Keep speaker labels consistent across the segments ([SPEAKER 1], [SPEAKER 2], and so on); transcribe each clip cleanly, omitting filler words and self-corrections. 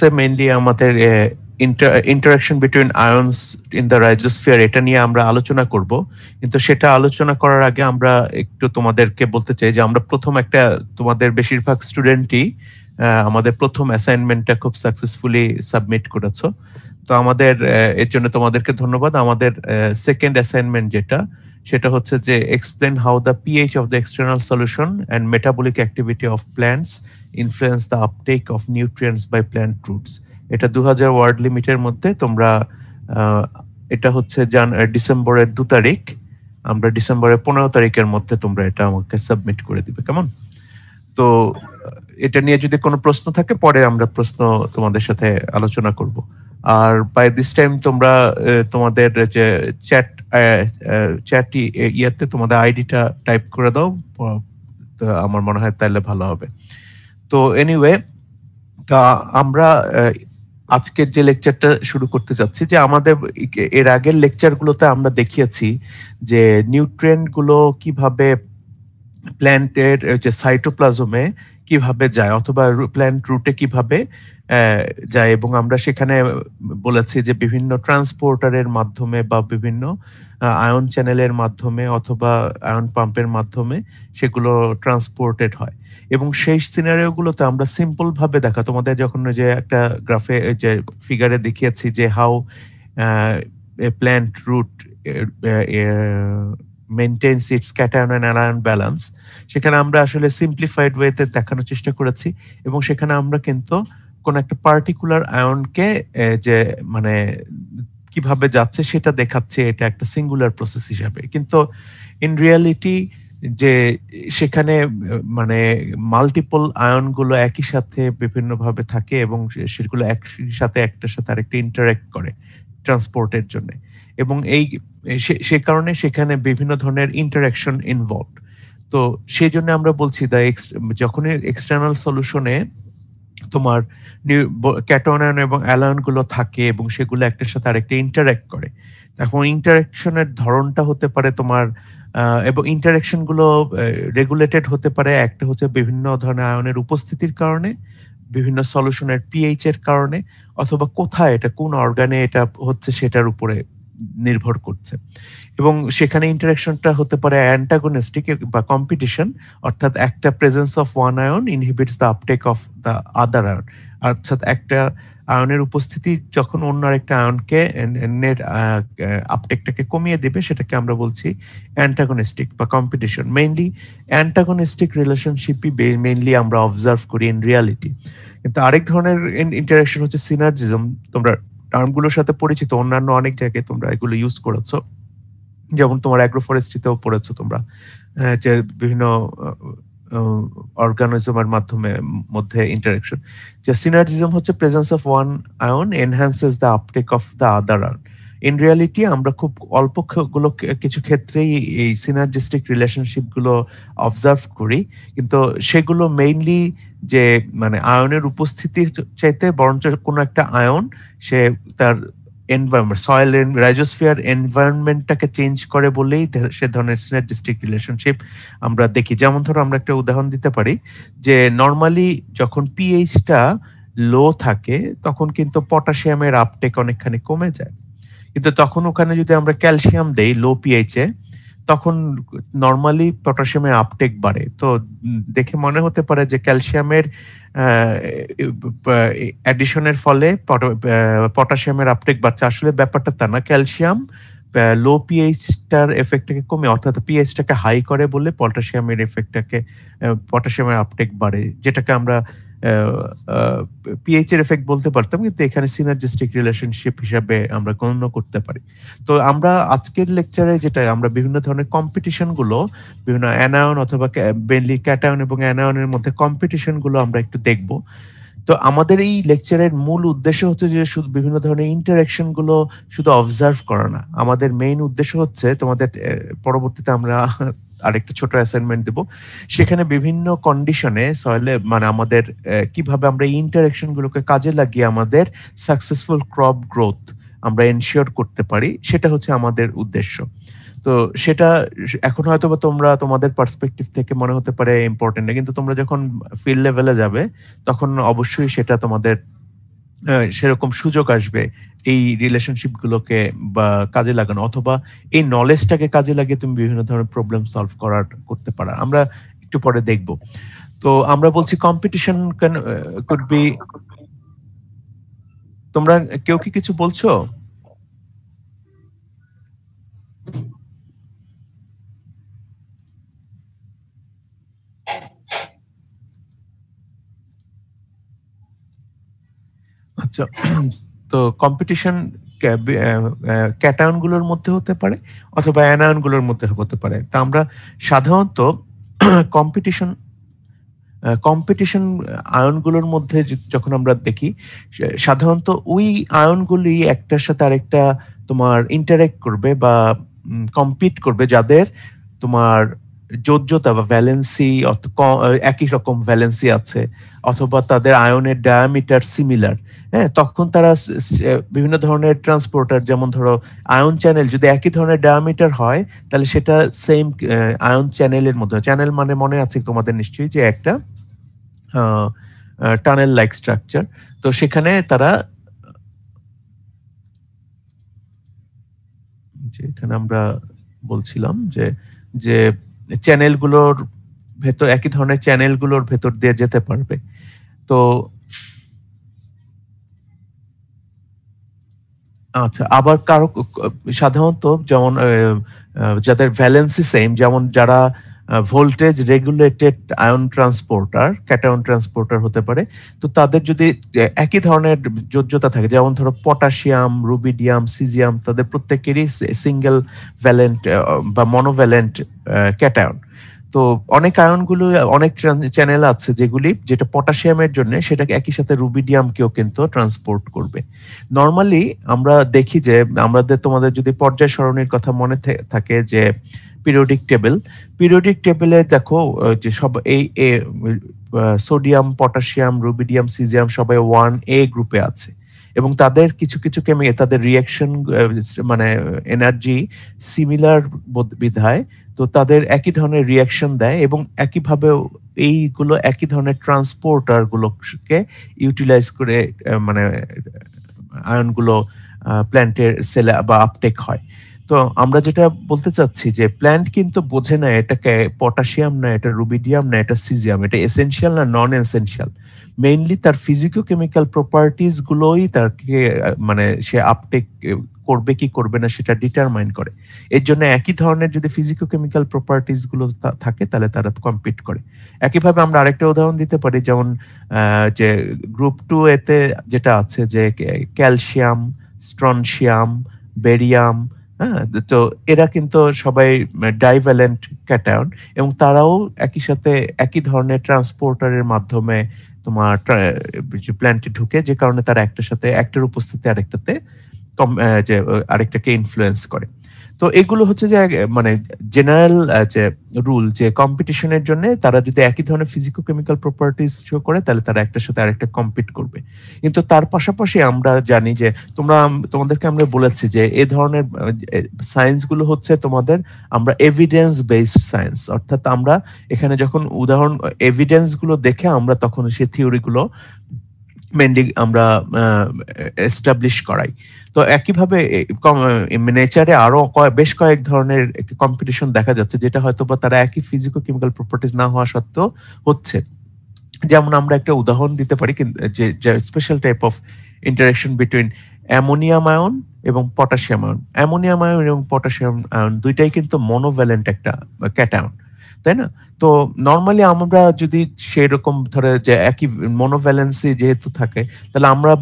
[SPEAKER 1] ক্লাসে মেইনলি আমাদের interaction between ions in the rhizosphere এটা নিয়ে আমরা আলোচনা করব, কিন্তু সেটা আলোচনা করার আগে আমরা একটু তোমাদেরকে বলতে চাই যে আমরা প্রথম একটা, তোমাদের বেশিরভাগ স্টুডেন্টই আমাদের প্রথম অ্যাসাইনমেন্টটা খুব সাকসেসফুলি সাবমিট করেছো। তো আমাদের এর জন্য তোমাদেরকে ধন্যবাদ। আমাদের সেকেন্ড অ্যাসাইনমেন্ট সেটা হচ্ছে যে explain how the pH of the external solution and metabolic activity of plants influence the uptake of nutrients by plant roots. এটা 2000 ওয়ার্ড লিমিটের মধ্যে তোমরা, এটা হচ্ছে ডিসেম্বরের 2 তারিখ, আমরা ডিসেম্বরের 15 তারিখের মধ্যে তোমরা এটা আমাকে সাবমিট করে দিবে, কেমন? তো এটা নিয়ে যদি কোনো প্রশ্ন থাকে পরে আমরা প্রশ্ন তোমাদের সাথে আলোচনা করব। আর বাই দিস টাইম তোমরা তোমাদের যে চ্যাটটি ইয়াতে তোমাদের আইডিটা টাইপ করে দাও, তো আমার মনে হয় তাহলে ভালো হবে। তো এনিওয়ে, তা আমরা আজকের যে লেকচারটা শুরু করতে যাচ্ছি, যে আমাদের এর আগের লেকচারগুলোতে আমরা দেখিয়েছি যে নিউট্রিয়েন্ট গুলো কিভাবে প্ল্যান্টের যে সাইটোপ্লাজমে কিভাবে যায় অথবা প্ল্যান্ট রুটে কিভাবে যায়, এবং আমরা সেখানে বলেছি যে বিভিন্ন ট্রান্সপোর্টারের মাধ্যমে বা বিভিন্ন আয়ন চ্যানেলের মাধ্যমে অথবা আয়ন পাম্পের মাধ্যমে সেগুলো ট্রান্সপোর্টেড হয়। এবং সেই সিনারিওগুলোতে আমরা সিম্পল ভাবে দেখা, তোমাদের যখন যে একটা গ্রাফে যে ফিগারে দেখিয়েছি যে how plant root maintains its cation and anion balance, সেখানে আমরা আসলে সিম্পলিফাইড ওয়েতে দেখানোর চেষ্টা করেছি। এবং সেখানে আমরা কিন্তু কোন একটা পার্টিকুলার আয়নকে যে মানে কিভাবে যাচ্ছে সেটা দেখাচ্ছে, এটা একটা সিঙ্গুলার প্রসেস হিসাবে। কিন্তু ইন রিয়ালিটি যে সেখানে মানে মাল্টিপল আয়নগুলো একই সাথে বিভিন্নভাবে থাকে এবং সেগুলো একই সাথে একটার সাথে আরেকটা ইন্টারঅ্যাক্ট করে ট্রান্সপোর্টের জন্য, এবং সে কারণে সেখানে বিভিন্ন ধরনের ইন্টারঅ্যাকশন ইনভলভড। তো সেই জন্য আমরা বলছি যখনই এক্সটার্নাল সলিউশনে তোমার ক্যাটায়ন এবং অ্যানায়ন গুলো থাকে এবং সেগুলো একটার সাথে আরেকটা ইন্টারঅ্যাক্ট করে, তখন ইন্টারঅ্যাকশনের ধরনটা হতে পারে তোমার এবং ইন্টারঅ্যাকশন গুলো রেগুলেটেড হতে পারে। একটা হচ্ছে বিভিন্ন ধরনের আয়নের উপস্থিতির কারণে, বিভিন্ন সলিউশনের পিএইচ এর কারণে, অথবা কোথায় এটা কোন অর্গানে এটা হচ্ছে সেটার উপরে নির্ভর করছে। এবং সেখানে ইন্টারঅ্যাকশনটা হতে পারে অ্যান্টাগনিস্টিক বা কম্পিটিশন, অর্থাৎ একটা presence of one ion inhibits the uptake of the other ion, অর্থাৎ একটা আয়নের উপস্থিতি যখন অন্য আরেকটা আয়নকে আপটেকটাকে কমিয়ে দিবে, সেটাকে আমরা বলছি অ্যান্টাগনিস্টিক বা কম্পিটিশন। মেইনলি অ্যান্টাগনিস্টিক রিলেশনশিপই মেইনলি আমরা অবজার্ভ করি ইন রিয়ালিটি। কিন্তু আরেক ধরনের ইন্টারঅ্যাকশন হচ্ছে সিনার্জিজম। তোমরা টার্মগুলোর সাথে পরিচিত, অন্যান্য অনেক জায়গায় তোমরা এগুলো ইউজ করেছো, যেমন তোমার অ্যাগ্রোফরেস্ট্রিতেও পড়েছো তোমরা, যে বিভিন্ন অর্গানিজমের মাধ্যমে মধ্যে ইন্টারঅ্যাকশন। যে সিনার্জিজম হচ্ছে presence of one ion enhances the uptake of the other ion. In reality আমরা খুব অল্প কিছু ক্ষেত্রেই এই সিনার্জিস্টিক রিলেশনশিপ গুলো অবজার্ভ করি, কিন্তু সেগুলো মেইনলি যে মানে আয়নের উপস্থিতির চাইতে বরঞ্চ কোনো একটা আয়ন সে তার এনভায়রনমেন্ট, সয়েল রাইজোস্ফিয়ার এনভায়রনমেন্টটাকে চেঞ্জ করে বলেই সে ধরনের সিনার্জিস্টিক রিলেশনশিপ আমরা দেখি। যেমন ধরো আমরা একটা উদাহরণ দিতে পারি যে নর্মালি যখন পিএইচটা লো থাকে তখন কিন্তু পটাশিয়ামের আপটেক অনেকখানি কমে যায়, কিন্তু তখন ওখানে যদি আমরা ক্যালসিয়াম দেই লো পিএইচে, তখন নর্মালি পটাশিয়ামের আপটেক বাড়ে। তো দেখে মনে হতে পারে যে ক্যালসিয়ামের অ্যাডিশনের ফলে পটাশিয়ামের আপটেক বাড়ছে, আসলে ব্যাপারটা তা না। ক্যালসিয়াম লো পিএইচটার এফেক্টটাকে কমে, অর্থাৎ পিএইচটাকে হাই করে বলে পটাশিয়ামের এফেক্টটাকে, পটাশিয়ামের আপটেক বাড়ে, যেটাকে আমরা পিএইচ এর এফেক্ট বলতে পারতাম, কিন্তু এখানে সিনার্জিস্টিক রিলেশনশিপ হিসাবে আমরা গণ্য করতে পারি। তো আমরা আজকের লেকচারে যেটা আমরা বিভিন্ন ধরনের কম্পিটিশন গুলো, বিভিন্ন অ্যানায়ন অথবা মেইনলি ক্যাটায়ন এবং অ্যানায়নের মধ্যে কম্পিটিশন গুলো আমরা একটু দেখব। তো আমাদের এই লেকচারের মূল উদ্দেশ্য হচ্ছে যে শুধু বিভিন্ন ধরনের ইন্টারঅ্যাকশন গুলো শুধু অবজার্ভ করা না, আমাদের মেইন উদ্দেশ্য হচ্ছে তোমাদের পরবর্তীতে আমরা আরেকটা ছোট অ্যাসাইনমেন্ট দেব, সেখানে বিভিন্ন কন্ডিশনে সয়েলে মানে আমাদের কিভাবে আমরা এই ইন্টারঅ্যাকশন গুলোকে কাজে লাগিয়ে আমাদের সাকসেসফুল ক্রপ গ্রোথ আমরা এনশিওর করতে পারি, সেটা হচ্ছে আমাদের উদ্দেশ্য। তো সেটা এখন হয়তো তোমরা তোমাদের পার্সপেক্টিভ থেকে মনে হতে পারে ইম্পর্টেন্ট না, কিন্তু তোমরা যখন ফিল্ড লেভেলে যাবে তখন অবশ্যই সেটা তোমাদের সেরকম সুযোগ আসবে এই রিলেশনশিপ গুলোকে বা কাজে লাগানো, অথবা এই নলেজটাকে কাজে লাগিয়ে তুমি বিভিন্ন ধরনের প্রবলেম সলভ করতে পারো। আমরা একটু পরে দেখব। তো আমরা বলছি কম্পিটিশন কুড বি। তোমরা কেউ কি কিছু বলছো? আচ্ছা, তো কম্পিটিশন ক্যাটায়ন গুলোর মধ্যে হতে পারে অথবা অ্যানায়ন গুলোর মধ্যে হতে পারে। তা আমরা সাধারণত কম্পিটিশন কম্পিটিশন আয়নগুলোর মধ্যে যখন আমরা দেখি, সাধারণত ওই আয়নগুলি একটার সাথে আরেকটা তোমার ইন্টারেক্ট করবে বা কম্পিট করবে যাদের তোমার যোজ্যতা বা ভ্যালেন্সি একই রকম ভ্যালেন্সি আছে, অথবা তাদের আয়নের ডায়ামিটার সিমিলার। হ্যাঁ, তখন তারা বিভিন্ন ধরনের ট্রান্সপোর্টার, যেমন ধরো আয়ন চ্যানেল যদি একই ধরনের ডায়ামিটার হয়, তাহলে সেটা সেম আয়ন চ্যানেলের মধ্যে, চ্যানেল মানে মনে আছে তোমাদের নিশ্চয়ই যে একটা টানেল লাইক স্ট্রাকচার। তো সেখানে তারা, যেখানে আমরা বলছিলাম যে যে চ্যানেলগুলোর ভেতর, একই ধরনের চ্যানেলগুলোর ভেতর দিয়ে যেতে পারবে। তো আচ্ছা, আবার কারো সাধারণত যেমন যাদের ভ্যালেন্সি সেম, যেমন যারা voltage regulated ion transporter, cation transporter হতে পারে। তো তাদের যদি একই ধরনের যোজ্যতা থাকে, যেমন ধরো পটাশিয়াম, রুবিডিয়াম, সিজিয়াম, তাদের প্রত্যেকেরই সিঙ্গেল ভ্যালেন্ট বা মনোভ্যালেন্ট ক্যাটায়ন। তো অনেক আয়নগুলো, অনেক চ্যানেল আছে যেটা পটাশিয়ামের জন্য সেটাকে একই সাথে রুবিডিয়ামকেও কিন্তু ট্রান্সপোর্ট করবে। নর্মালি আমরা দেখি যে আমাদের, তোমাদের যদি পর্যায় সারণীর কথা মনে থাকে যে পিরিয়ডিক টেবিলে দেখো যে সব এই সোডিয়াম, পটাশিয়াম, রুবিডিয়াম, সিজিয়াম সবাই 1A গ্রুপে আছে, এবং তাদের কিছু কিছু তাদের রিয়াকশন মানে এনার্জি সিমিলার বিধায় তো তাদের একই ধরনের রিয়াকশন দেয়, এবং একইভাবে এইগুলো একই ধরনের ট্রান্সপোর্টার গুলোকে ইউটিলাইজ করে মানে আয়নগুলো প্ল্যান্টের সেলে বা আপটেক হয়। তো আমরা যেটা বলতে চাচ্ছি যে প্ল্যান্ট কিন্তু বোঝে না এটাকে পটাশিয়াম না এটা রুবিডিয়াম না এটা সিজিয়াম, এটা এসেনশিয়াল না নন এসেনশিয়াল। মেইনলি তার ফিজিকো কেমিক্যাল প্রপার্টিজ গুলোই তাকে মানে সে আপটেক করবে কি করবে না সেটা ডিটারমাইন করে। এর জন্য একই ধরনের যদি ফিজিকো কেমিক্যাল প্রপার্টিজ গুলো থাকে তাহলে তারা কম্পিট করে। একইভাবে আমরা আরেকটা উদাহরণ দিতে পারি, যেমন যে গ্রুপ 2 এতে যেটা আছে যে ক্যালসিয়াম, স্ট্রনশিয়াম, বেরিয়াম। হ্যাঁ, তো এরা কিন্তু সবাই ডাইভ্যালেন্ট ক্যাটায়ন, এবং তারাও একই সাথে একই ধরনের ট্রান্সপোর্টারের মাধ্যমে তোমার প্ল্যান্টে ঢুকে, যে কারণে তারা একটার সাথে একটার উপস্থিতি আরেকটাতে যে আরেকটাকে ইনফ্লুয়েন্স করে। তো এগুলো হচ্ছে যে মানে জেনারেল যে রুল, যে কম্পিটিশনের জন্য তারা যদি একই ধরনের ফিজিকো কেমিক্যাল প্রপার্টিজ শো করে তাহলে তারা একটার সাথে আরেকটা কম্পিট করবে। কিন্তু তার পাশাপাশি আমরা জানি যে তোমাদেরকে আমরা বলেছি যে এই ধরনের সায়েন্স গুলো হচ্ছে তোমাদের, আমরা এভিডেন্স বেসড সায়েন্স, অর্থাৎ আমরা এখানে যখন উদাহরণ এভিডেন্স গুলো দেখে আমরা তখন সেই থিওরি গুলো মেনলি আমরা এস্টাবলিশ করাই। তো একইভাবে নেচারে আরো বেশ কয়েক ধরনের কম্পিটিশন দেখা যাচ্ছে, যেটা হয়তো বা তারা একই ফিজিকো কেমিক্যাল প্রপার্টিজ না হওয়া সত্ত্বেও হচ্ছে। যেমন আমরা একটা উদাহরণ দিতে পারি যে special type of interaction between ammonium ion এবং পটাশিয়াম আয়ন। অ্যামোনিয়াম আয়ন এবং পটাশিয়াম আয়ন দুইটাই কিন্তু মনোভ্যালেন্ট একটা ক্যাটায়ন, তাই না? তো নর্মালি আমরা যদি সেরকম ধরে যে একই মনোভ্যালেন্সি যেহেতু থাকে, তাহলে আমরা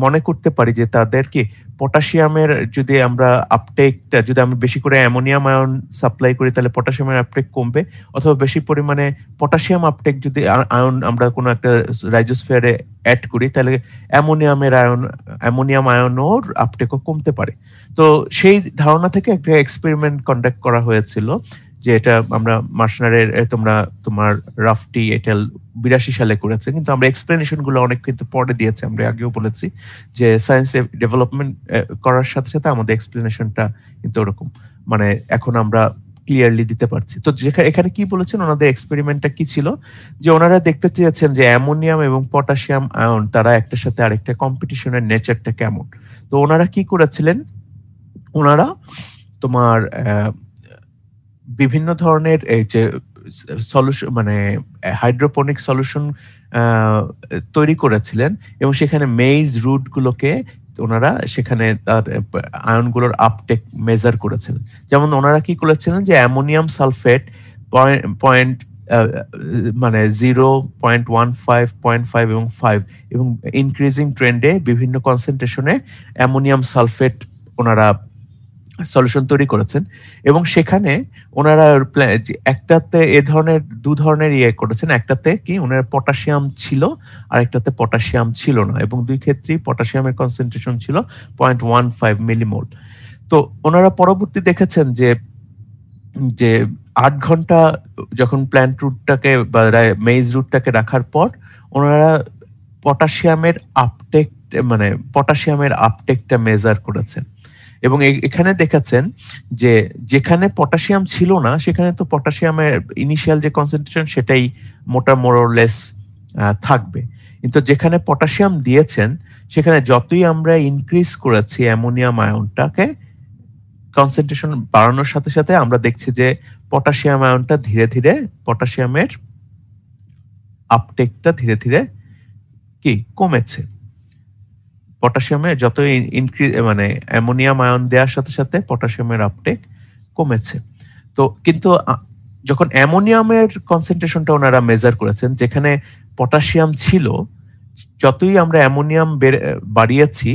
[SPEAKER 1] মনে করতে পারি যে তাদের কি পটাশিয়ামের যদি আমরা আপটেকটা, যদি আমরা বেশি করে অ্যামোনিয়াম আয়ন সাপ্লাই করি তাহলে পটাশিয়ামের আপটেক কমবে, অথবা বেশি পরিমাণে পটাশিয়াম আপটেক যদি আয়ন আমরা কোনো একটা রাইজোস্ফিয়ারে অ্যাড করি তাহলে অ্যামোনিয়াম আয়নও আপটেকও কমতে পারে। তো সেই ধারণা থেকে একটা এক্সপেরিমেন্ট কন্ডাক্ট করা হয়েছিল, যে এটা আমরা মার্শনারের তোমার রাফটি এটেল 82 সালে করেছে, কিন্তু আমরা এক্সপ্লেনেশন গুলো অনেক কিন্তু পরে দিয়েছে। আমরা আগেও বলেছি যে সায়েন্স ডেভেলপমেন্ট করার সাথে সাথে আমাদের এক্সপ্লেনেশনটা কিন্তু ওরকম, মানে এখন আমরা ক্লিয়ারলি দিতে পারছি। তো এখানে কি বলেছেন, ওনাদের এক্সপেরিমেন্টটা কি ছিল, যে ওনারা দেখতে চেয়েছেন যে অ্যামোনিয়াম এবং পটাশিয়াম আয়ন তারা একটার সাথে আরেকটা কম্পিটিশনের নেচারটা কেমন। তো ওনারা কি করেছিলেন, ওনারা তোমার বিভিন্ন ধরনের এই যে সলিউশন মানে হাইড্রোপনিক সলিউশন তৈরি করেছিলেন এবং সেখানে মেইজ রুট গুলোকে ওনারা সেখানে তার আয়নগুলোর আপটেক মেজার করেছিলেন। যেমন ওনারা কি করেছিলেন যে অ্যামোনিয়াম সালফেট পয়েন্ট মানে 0.15, 0.5 এবং 5 এবং ইনক্রিজিং ট্রেন্ডে বিভিন্ন কনসেন্ট্রেশনে অ্যামোনিয়াম সালফেট ওনারা সলিউশন তৈরি করেছেন এবং সেখানে ওনারা একটাতে এ ধরনের দু ধরনের ইয়ে করেছেন। একটাতে কি ওনার পটাশিয়াম ছিল আর একটাতে পটাশিয়াম ছিল না, এবং দুই ক্ষেত্রেই পটাশিয়ামের কনসেন্ট্রেশন ছিল 0.15 মিলিমোল। তো ওনারা পরবর্তী দেখেছেন যে যে 8 ঘন্টা যখন প্ল্যান্ট রুটটাকে বা মেইজ রুটটাকে রাখার পর ওনারা পটাশিয়ামের আপটেক মানে পটাশিয়ামের আপটেকটা মেজার করেছেন এবং এখানে দেখাচ্ছেন যে যেখানে পটাশিয়াম ছিল না সেখানে তো পটাশিয়ামের ইনিশিয়াল যে কনসেন্ট্রেশন সেটাই মোরলেস থাকবে, কিন্তু যেখানে পটাশিয়াম দিয়েছেন সেখানে যতই আমরা ইনক্রিজ করেছি অ্যামোনিয়াম আয়নটাকে কনসেন্ট্রেশন বাড়ানোর সাথে সাথে আমরা দেখছি যে পটাশিয়াম আয়নটা ধীরে ধীরে পটাশিয়ামের আপটেকটা ধীরে ধীরে কি কমেছে। পটাশিয়ামে যত মানে অ্যামোনিয়াম আয়ন দেওয়ার সাথে সাথে পটাশিয়ামের আপটেক কমেছে। তো কিন্তু যখন অ্যামোনিয়ামের কনসেন্ট্রেশনটা ওনারা মেজার করেছেন, যেখানে পটাশিয়াম ছিল, যতই আমরা অ্যামোনিয়াম বাড়িয়েছি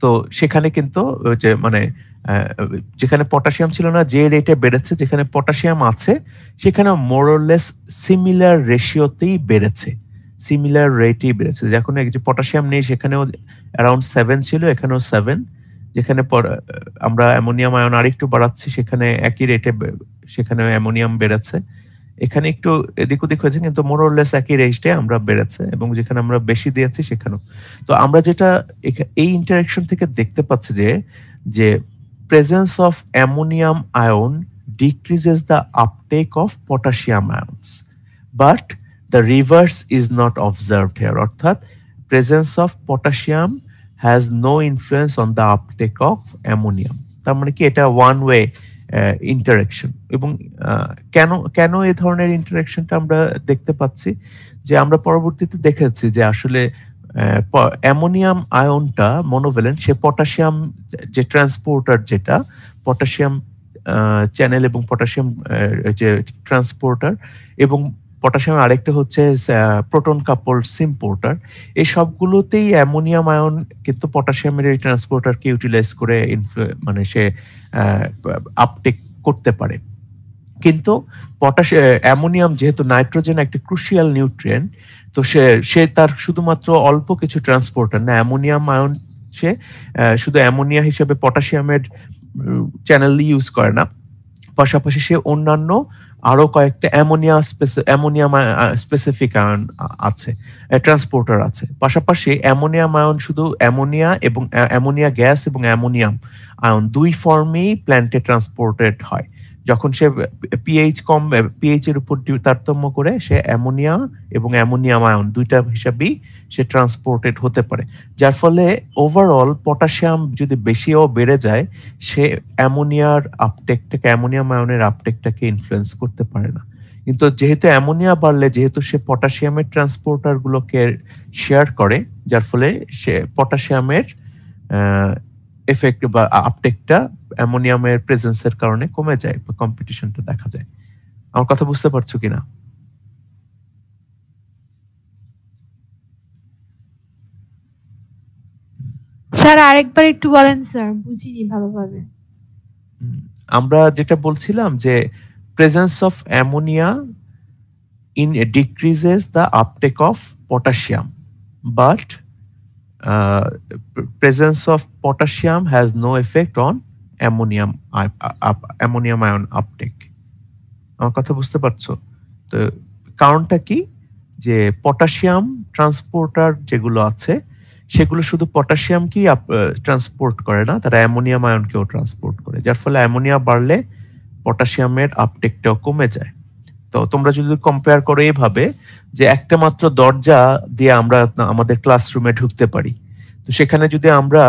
[SPEAKER 1] তো সেখানে কিন্তু যে মানে যেখানে পটাশিয়াম ছিল না যে রেটে বেড়েছে, যেখানে পটাশিয়াম আছে সেখানে মোরলেস সিমিলার রেশিওতেই বেড়েছে, সিমিলার রেটেই বেড়েছে। যখন যে পটাশিয়াম নেই সেখানেও অ্যারাউন্ড 7 ছিল, এখানেও 7। যেখানে আমরা অ্যামোনিয়াম আয়ন আরেকটু বাড়াচ্ছি সেখানে একই রেটে সেখানে অ্যামোনিয়াম বেড়েছে। এখানে একটু এদিক ওদিক হয়েছে কিন্তু মোরলেস একই রেঞ্জে আমরা বেড়েছে, এবং যেখানে আমরা বেশি দিয়েছি সেখানেও। তো আমরা যেটা এই ইন্টারেকশন থেকে দেখতে পাচ্ছি যে presence of ammonium ion decreases the uptake of potassium ions, but the reverse is not observed here. অর্থাৎ presence of potassium has no influence on the uptake of ammonium. তার মানে কি এটা ওয়ান ওয়ে ইন্টারেকশন। এবং কেন এই ধরনের ইন্টারেকশনটা আমরা দেখতে পাচ্ছি, যে আমরা পরবর্তীতে দেখেছি যে আসলে অ্যামোনিয়াম আয়নটা মনোভ্যালেন্ট, সে পটাশিয়াম যে ট্রান্সপোর্টার, যেটা পটাশিয়াম চ্যানেল এবং পটাশিয়াম যে ট্রান্সপোর্টার, এবং পটাশিয়াম আরেকটা হচ্ছে প্রোটন কাপল সিম্পোর্টার। এই সবগুলোতেই অ্যামোনিয়াম আয়ন কিন্তু পটাশিয়ামের এই ট্রান্সপোর্টারকে ইউটিলাইজ করে মানে সে আপটেক করতে পারে। কিন্তু অ্যামোনিয়াম যেহেতু নাইট্রোজেন একটা ক্রুশিয়াল নিউট্রিয়েন্ট, তো সে তার শুধুমাত্র অল্প কিছু ট্রান্সপোর্টার না, অ্যামোনিয়াম আয়ন সে শুধু অ্যামোনিয়া হিসেবে পটাশিয়ামের চ্যানেল ইউজ করে না, পাশাপাশি সে অন্যান্য আরো কয়েকটা অ্যামোনিয়াম স্পেসিফিক আয়ন আছে, ট্রান্সপোর্টার আছে। পাশাপাশি অ্যামোনিয়াম আয়ন শুধু অ্যামোনিয়া এবং অ্যামোনিয়া গ্যাস এবং অ্যামোনিয়াম আয়ন দুই ফর্মেই প্ল্যান্টে ট্রান্সপোর্টেড হয়। যখন সে পিএইচ এর উপর তারতম্য করে সে অ্যামোনিয়া এবং অ্যামোনিয়াম আয়ন দুইটা হিসাবেই সে ট্রান্সপোর্টেড হতে পারে, যার ফলে ওভারঅল পটাশিয়াম যদি বেশিও বেড়ে যায় সে অ্যামোনিয়ার আপটেকটাকে, অ্যামোনিয়াম আয়নের আপটেকটাকে ইনফ্লুয়েন্স করতে পারে না। কিন্তু যেহেতু অ্যামোনিয়া বাড়লে যেহেতু সে পটাশিয়ামের ট্রান্সপোর্টার গুলোকে শেয়ার করে, যার ফলে সে পটাশিয়ামের এফেক্ট বা আপটেকটা অ্যামোনিয়ামের প্রেজেন্সের কারণে কমে যায়, কম্পিটিশনটা দেখা যায়। আমার কথা বুঝতে পারছো কিনা?
[SPEAKER 2] স্যার আরেকবার একটু বলেন স্যার, বুঝিনি ভালোভাবে।
[SPEAKER 1] আমরা যেটা বলছিলাম যে presence of ammonia decreases the uptake of potassium, but presence of potassium has no effect on ammonium ion uptake. আমার কথা বুঝতে পারছো? তো কারণটা কি, যে পটাশিয়াম ট্রান্সপোর্টার যেগুলো আছে সেগুলো শুধু পটাশিয়াম কি ট্রান্সপোর্ট করে না, তারা অ্যামোনিয়াম আয়নকেও ট্রান্সপোর্ট করে, যার ফলে অ্যামোনিয়া বাড়লে পটাশিয়ামের আপটেকটাও কমে যায়। তো তোমরা যদি কম্পেয়ার করো এইভাবে যে একটা মাত্র দরজা দিয়ে আমরা আমাদের ক্লাসরুমে ঢুকতে পারি, তো সেখানে যদি আমরা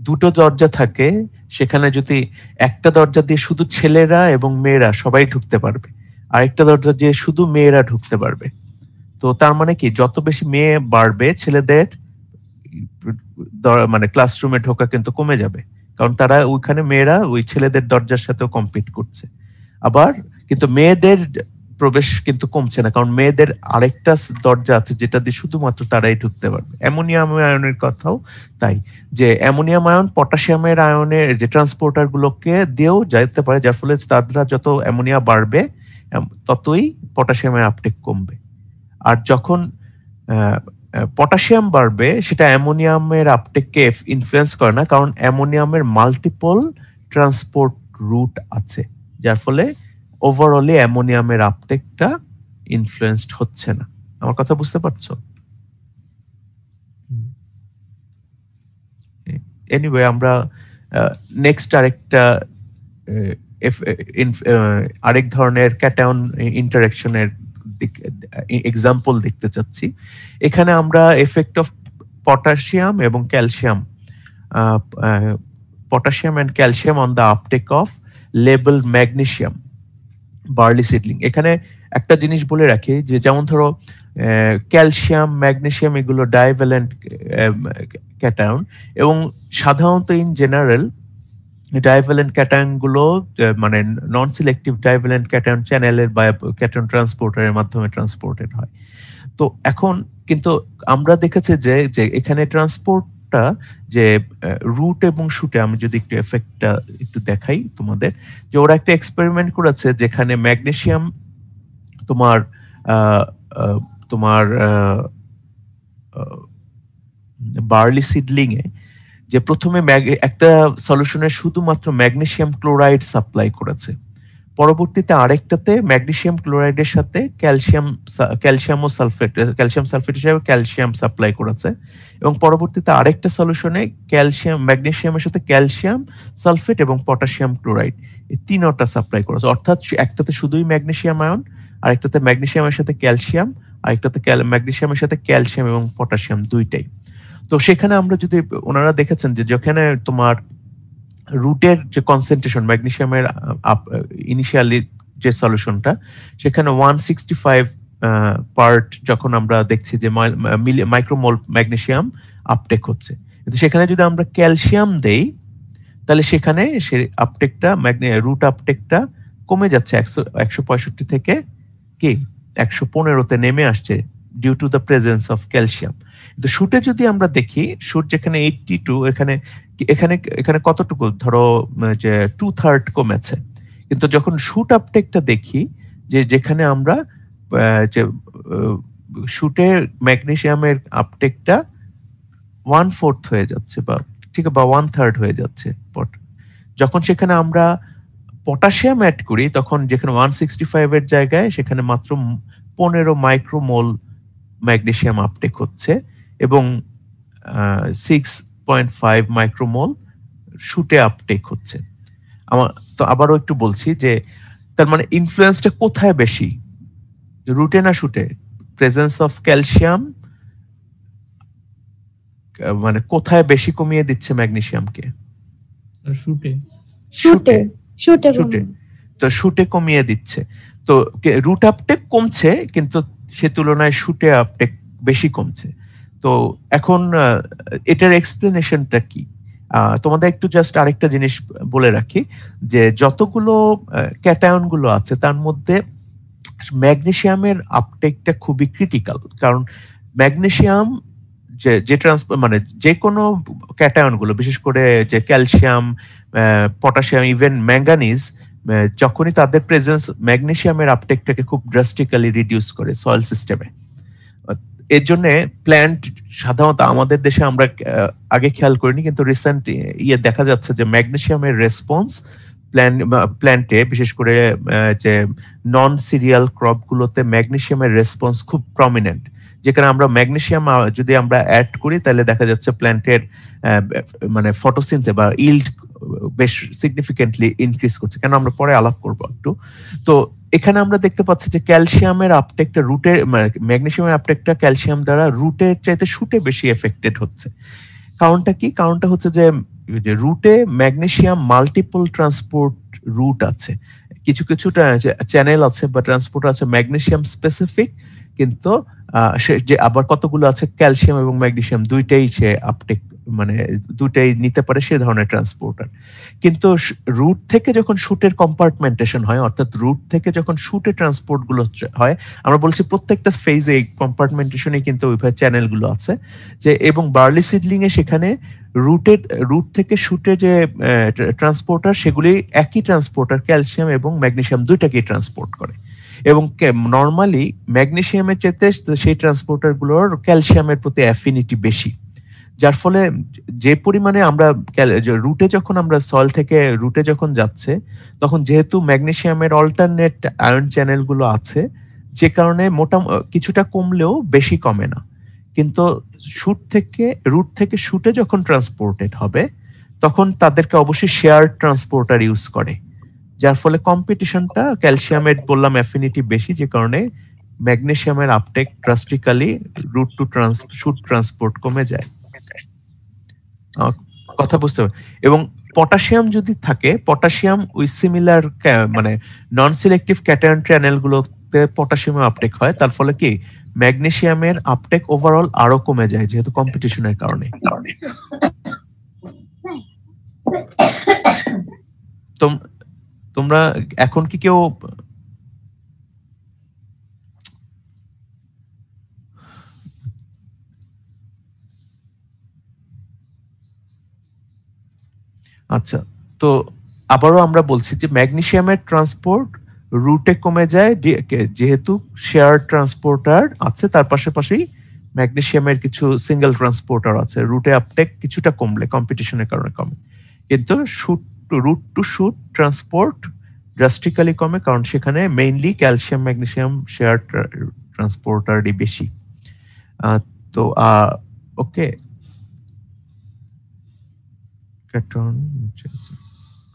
[SPEAKER 1] দুটো দরজা থাকে, সেখানে যদি একটা দরজা দিয়ে শুধু ছেলেরা এবং মেয়েরা সবাই ঢুকতে পারবে, আরেকটা দরজা দিয়ে শুধু মেয়েরা ঢুকতে পারবে। তো তার মানে কি, যত বেশি মেয়ে বাড়বে ছেলেদের মানে ক্লাসরুমে ঢোকা কিন্তু কমে যাবে, কারণ তারা ওইখানে মেয়েরা ওই ছেলেদের দরজার সাথেও কম্পিট করছে। আবার কিন্তু মেয়েদের প্রবেশ কিন্তু কমছে না, কারণ মেয়েদের আরেকটা দরজা আছে যেটা দিয়ে শুধুমাত্র তারাই ঢুকতে পারবে। অ্যামোনিয়াম আয়নের কথাও তাই, যে অ্যামোনিয়াম আয়ন পটাশিয়ামের আয়নের যে ট্রান্সপোর্টার গুলোকে দিয়েও যেতে পারে, যার ফলে তারা যত অ্যামোনিয়া বাড়বে ততই পটাশিয়ামের আপটেক কমবে। আর যখন পটাশিয়াম বাড়বে সেটা অ্যামোনিয়ামের আপটেককে ইনফ্লুয়েন্স করে না, কারণ অ্যামোনিয়ামের মাল্টিপল ট্রান্সপোর্ট রুট আছে, যার ফলে ওভারঅলি অ্যামোনিয়ামের আপটেকটা ইনফ্লুয়েন্সড হচ্ছে না। আমার কথা বুঝতে পারছো? এনিওয়ে, আমরা নেক্সট আরেক ধরনের ক্যাটায়ন ইন্টারঅ্যাকশনের এক্সাম্পল দেখতে চাচ্ছি। এখানে আমরা এফেক্ট অফ পটাশিয়াম এবং calcium, potassium and calcium on the uptake of label magnesium barley seedling. এখানে একটা জিনিস বলে রাখি, যে যেমন ধরো ক্যালসিয়াম, ম্যাগনেসিয়াম এগুলো ডাইভ্যালেন্ট ক্যাটায়ন, এবং সাধারণত ইন জেনারেল ডাইভ্যালেন্ট ক্যাটায়ন গুলো মানে নন সিলেক্টিভ ডাইভ্যালেন্ট ক্যাটায়ন চ্যানেলের বা ক্যাটায়ন ট্রান্সপোর্টারের মাধ্যমে ট্রান্সপোর্টেড হয়। তো এখন কিন্তু আমরা দেখেছি যে এখানে ট্রান্সপোর্টটা যে রুট এবং শুটে, আমি যদি একটু এফেক্টটা একটু দেখাই তোমাদের, যে ওরা একটা এক্সপেরিমেন্ট করেছে যেখানে ম্যাগনেসিয়াম তোমার বার্লি সিডলিং এ যে প্রথমে একটা সলিউশনে শুধুমাত্র ম্যাগনেসিয়াম ক্লোরাইড সাপ্লাই করেছে, পরবর্তীতে আরেকটাতে ম্যাগনেসিয়াম ক্লোরাইডের সাথে ক্যালসিয়াম সালফেট হিসেবে ক্যালসিয়াম সাপ্লাই করেছে, এবং পরবর্তীতে আরেকটা সলিউশনে ম্যাগনেসিয়ামের সাথে ক্যালসিয়াম সালফেট এবং পটাশিয়াম ক্লোরাইড, এই তিনটা সাপ্লাই করেছে। অর্থাৎ একটাতে শুধুই ম্যাগনেসিয়াম আয়ন, আরেকটাতে ম্যাগনেসিয়ামের সাথে ক্যালসিয়াম, আরেকটাতে ম্যাগনেসিয়ামের সাথে ক্যালসিয়াম এবং পটাশিয়াম দুইটাই। তো সেখানে আমরা যদি, ওনারা দেখেছেন যে যেখানে তোমার রুটের যে কনসেন্ট্রেশন ম্যাগনেসিয়ামের ইনিশিয়ালি যে সলিউশনটা, সেখানে 165 পার্ট যখন আমরা দেখছি যে মাইক্রোমোল ম্যাগনেসিয়াম আপটেক হচ্ছে, কিন্তু সেখানে যদি আমরা ক্যালসিয়াম দেই তাহলে সেখানে সে আপটেকটা রুট আপটেকটা কমে যাচ্ছে 165 থেকে কি 115-তে নেমে আসছে, due to the presence of calcium. কিন্তু শুটে যদি আমরা দেখি, শুট যেখানে 82, এখানে কতটুকু, ধরো যে 2/3 কমেছে। কিন্তু যখন শুট আপটেকটা দেখি, যে যেখানে আমরা যে শুটে ম্যাগনেসিয়ামের আপটেকটা 1/4 হয়ে যাচ্ছে, বা ঠিক বা 1/3 হয়ে যাচ্ছে, যখন সেখানে আমরা পটাশিয়াম অ্যাড করি তখন যেখানে 165 এর জায়গায় সেখানে মাত্র 15 মাইক্রোমোল ম্যাগনেসিয়াম আপটেক হচ্ছে, এবং 6.5 মাইক্রোমোল শুটে আপটেক হচ্ছে। তো আবারও একটু বলছি যে তার মানে ইনফ্লুয়েন্সটা কোথায় বেশি, রুটে না শুটে? প্রেজেন্স অফ ক্যালসিয়াম মানে কোথায় বেশি কমিয়ে দিচ্ছে ম্যাগনেসিয়ামকে? শুটে। তো শুটে কমিয়ে দিচ্ছে। তো রুট আপটেক কমছে, কিন্তু সে তুলনায় শুটে আপটেক বেশি কমছে। তো এখন এটার এক্সপ্লেনেশনটা কি? তোমাদের একটু জাস্ট আরেকটা জিনিস বলে রাখি, যে যতগুলো ক্যাটায়ন গুলো আছে তার মধ্যে ম্যাগনেসিয়ামের আপটেকটা খুবই ক্রিটিক্যাল, কারণ ম্যাগনেসিয়াম যে মানে যে কোনো ক্যাটায়ন গুলো, বিশেষ করে যে ক্যালসিয়াম, পটাশিয়াম, ইভেন ম্যাঙ্গানিজ, যখনই তাদের প্রেজেন্স ম্যাগনেসিয়ামের আপটেকটাকে খুব ড্রাস্টিক্যালি রিডিউস করে সয়েল সিস্টেমে। এর জন্য প্ল্যান্ট সাধারণত আমাদের দেশে আমরা আগে খেয়াল করিনি, কিন্তু রিসেন্ট দেখা যাচ্ছে যে ম্যাগনেসিয়ামের রেসপন্স প্ল্যান্টে, বিশেষ করে যে নন সিরিয়াল ক্রপ গুলোতে ম্যাগনেসিয়ামের রেসপন্স খুব প্রমিনেন্ট। যেখানে আমরা ম্যাগনেসিয়াম যদি আমরা অ্যাড করি তাহলে দেখা যাচ্ছে প্ল্যান্টের মানে ফটোসিনথেসিস বা ইল্ড বেশ সিগনিফিকেন্টলি ইনক্রিজ করছে, কেন আমরা পরে আলাপ করবো একটু। তো এখানে আমরা দেখতে পাচ্ছি যে ক্যালসিয়ামের আপটেকটা রুটের ম্যাগনেসিয়ামের আপটেকটা ক্যালসিয়াম দ্বারা রুটের চাইতে শুটে বেশি এফেক্টেড হচ্ছে। কারণটা কি? কারণটা হচ্ছে যে রুটে ম্যাগনেসিয়াম মাল্টিপল ট্রান্সপোর্ট রুট আছে, কিছু কিছু চ্যানেল আছে বা ট্রান্সপোর্ট আছে ম্যাগনেসিয়াম স্পেসিফিক, কিন্তু যে আবার কতগুলো আছে ক্যালসিয়াম এবং ম্যাগনেসিয়াম দুইটাই সে আপটেক মানে দুটাই নিতে পারে সে ধরনের ট্রান্সপোর্টার। কিন্তু রুট থেকে যখন শুটের কম্পার্টমেন্টেশন হয়, অর্থাৎ রুট থেকে যখন শুটে ট্রান্সপোর্ট গুলো হয়, আমরা বলছি প্রত্যেকটা ফেজে কম্পার্টমেন্টেশনে কিন্তু ওইভাবে চ্যানেল গুলো আছে যে, এবং বার্লি সিডলিং এ সেখানে রুট থেকে শুটে যে ট্রান্সপোর্টার সেগুলি একই ট্রান্সপোর্টার ক্যালসিয়াম এবং ম্যাগনেসিয়াম দুইটাকেই ট্রান্সপোর্ট করে। এবং নর্মালি ম্যাগনেসিয়ামের চেয়ে সেই ট্রান্সপোর্টার গুলোর ক্যালসিয়ামের প্রতি অ্যাফিনিটি বেশি, যার ফলে যে পরিমাণে আমরা রুটে যখন আমরা সয়েল থেকে রুটে যখন যাচ্ছে তখন যেহেতু ম্যাগনেসিয়ামের অল্টারনেট আয়ন চ্যানেল গুলো আছে, যে কারণে কিছুটা কমলেও বেশি কমে না। কিন্তু রুট থেকে শুটে যখন ট্রান্সপোর্টেড হবে তখন তাদেরকে অবশ্যই শেয়ার ট্রান্সপোর্টার ইউজ করে, যার ফলে কম্পিটিশনটা ক্যালসিয়ামের বললাম অ্যাফিনিটি বেশি, যে কারণে ম্যাগনেসিয়ামের uptake drastically root to shoot transport কমে যায়। কথা বুঝতে হবে। এবং পটাশিয়াম যদি থাকে, পটাশিয়াম ওই সিমিলার মানে নন সিলেক্টিভ ক্যাটায়ন চ্যানেল গুলোতে পটাশিয়ামের আপটেক হয়, তার ফলে কি ম্যাগনেসিয়ামের আপটেক ওভারঅল আরো কমে যায় যেহেতু কম্পিটিশনের কারণে। তোমরা এখন কি কেউ আচ্ছা, তো আবারও আমরা বলছি যে ম্যাগনেসিয়ামের ট্রান্সপোর্ট রুটে কমে যায় যেহেতু শেয়ার ট্রান্সপোর্টার আছে, তার পাশাপাশি ম্যাগনেসিয়ামের কিছু সিঙ্গেল ট্রান্সপোর্টার আছে, রুটে আপটেক কিছুটা কমলে কম্পিটিশনের কারণে কমে, কিন্তু root to shoot transport drastically কমে, কারণ সেখানে মেইনলি ক্যালসিয়াম ম্যাগনেসিয়াম শেয়ার ট্রান্সপোর্টারই বেশি। তো ওকে,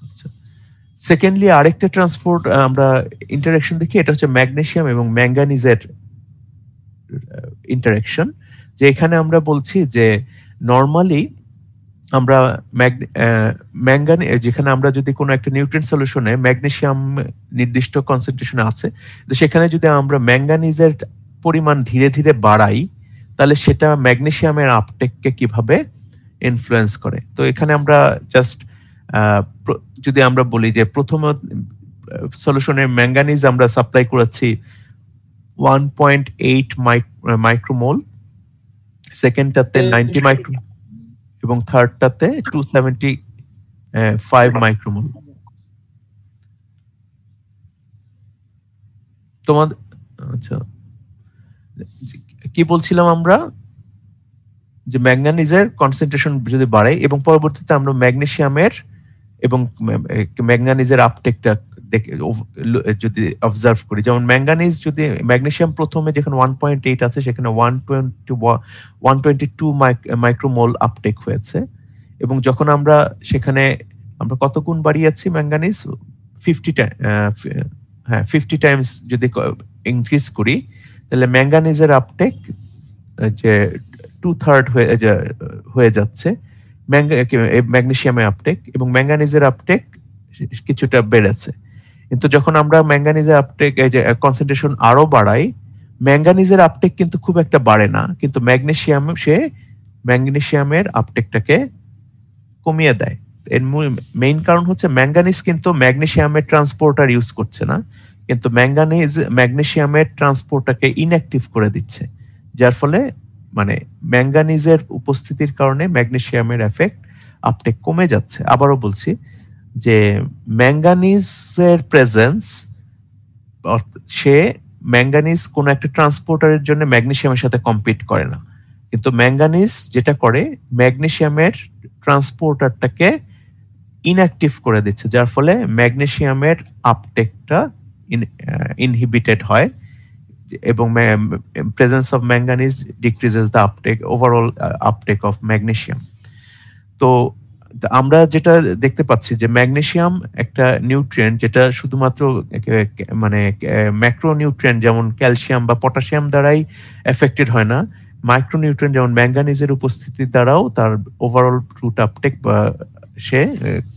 [SPEAKER 1] আচ্ছা, সেকেন্ডলি আরেকটা ট্রান্সপোর্ট আমরা ইন্টারেকশন দেখি, এটা হচ্ছে ম্যাগনেসিয়াম এবং ম্যাঙ্গানিজের ইন্টারেকশন। যে এখানে আমরা বলছি যে নর্মালি আমরা যেখানে আমরা যদি কোনো একটা নিউট্রিয়েন্ট সলিউশনে ম্যাগনেসিয়াম নির্দিষ্ট কনসেন্ট্রেশনে আছে, তো সেখানে যদি আমরা ম্যাঙ্গানিজের পরিমাণ ধীরে ধীরে বাড়াই তাহলে সেটা ম্যাগনেসিয়ামের আপটেককে কিভাবে ইনফ্লুয়েন্স করে। তো এখানে আমরা জাস্ট যদি আমরা বলি যে প্রথম সলিউশনের ম্যাঙ্গানিজ আমরা সাপ্লাই করেছি 1.8 মাইক্রোমোল, সেকেন্ডটাতে 90 মাইক্রোমোল এবং থার্ডটাতে 275 মাইক্রোমোল। তোমাদের আচ্ছা, কি বলছিলাম আমরা, যে ম্যাঙ্গানিজের কনসেন্ট্রেশন যদি বাড়ে এবং পরবর্তীতে আমরা ম্যাগনেসিয়ামের এবং ম্যাঙ্গানিজের আপটেকটা যদি অবজার্ভ করি, যেমন ম্যাঙ্গানিজ যদি ম্যাগনেসিয়াম প্রথমে যেখানে 1.8 আছে সেখানে 122 মাইক্রোমোল আপটেক হয়েছে, এবং যখন আমরা সেখানে আমরা কত গুণ বাড়িয়েছি ম্যাঙ্গানিজ 50 টাইমস যদি ইনক্রিজ করি তাহলে ম্যাঙ্গানিজের আপটেক যে 2/3 হয়ে যাচ্ছে ম্যাগনেসিয়ামের আপটেক, এবং ম্যাঙ্গানিজের আপটেক কিছুটা বেড়েছে। কিন্তু যখন আমরা ম্যাঙ্গানিজের আপটেক কনসেন্ট্রেশন আরো বাড়াই, ম্যাঙ্গানিজের আপটেক কিন্তু খুব একটা বাড়ে না, কিন্তু ম্যাগনেসিয়ামের আপটেকটাকে কমিয়ে দেয়। এর মেইন কারণ হচ্ছে ম্যাঙ্গানিজ কিন্তু ম্যাগনেসিয়ামের ট্রান্সপোর্টার ইউজ করছে না, কিন্তু ম্যাগনেসিয়ামের ট্রান্সপোর্টারকে ইনঅ্যাক্টিভ করে দিচ্ছে, যার ফলে মানে ম্যাঙ্গানিজের উপস্থিতির কারণে ম্যাগনেসিয়ামের এফেক্ট আপটেক কমে যাচ্ছে। আবারও বলছি যে ম্যাঙ্গানিজের প্রেজেন্স, ম্যাঙ্গানিজ কোন একটা ট্রান্সপোর্টারের জন্য ম্যাগনেসিয়ামের সাথে কম্পিট করে না, কিন্তু ম্যাঙ্গানিজ যেটা করে ম্যাগনেসিয়ামের ট্রান্সপোর্টারটাকে ইনঅ্যাক্টিভ করে দিচ্ছে, যার ফলে ম্যাগনেসিয়ামের আপটেকটা ইনহিবিটেড হয় এবং presence of manganese decreases the overall uptake of magnesium. তো আমরা যেটা দেখতে পাচ্ছি যে ম্যাগনেসিয়াম একটা নিউট্রিয়েন্ট যেটা শুধুমাত্র মানে ম্যাক্রোনিউট্রিয়েন্ট যেমন ক্যালসিয়াম বা পটাশিয়াম দ্বারাই এফেক্টেড হয় না, মাইক্রোনিউট্রিয়েন্ট যেমন ম্যাঙ্গানিজের উপস্থিতির দ্বারাও তার ওভারঅল রুট আপটেক বা সে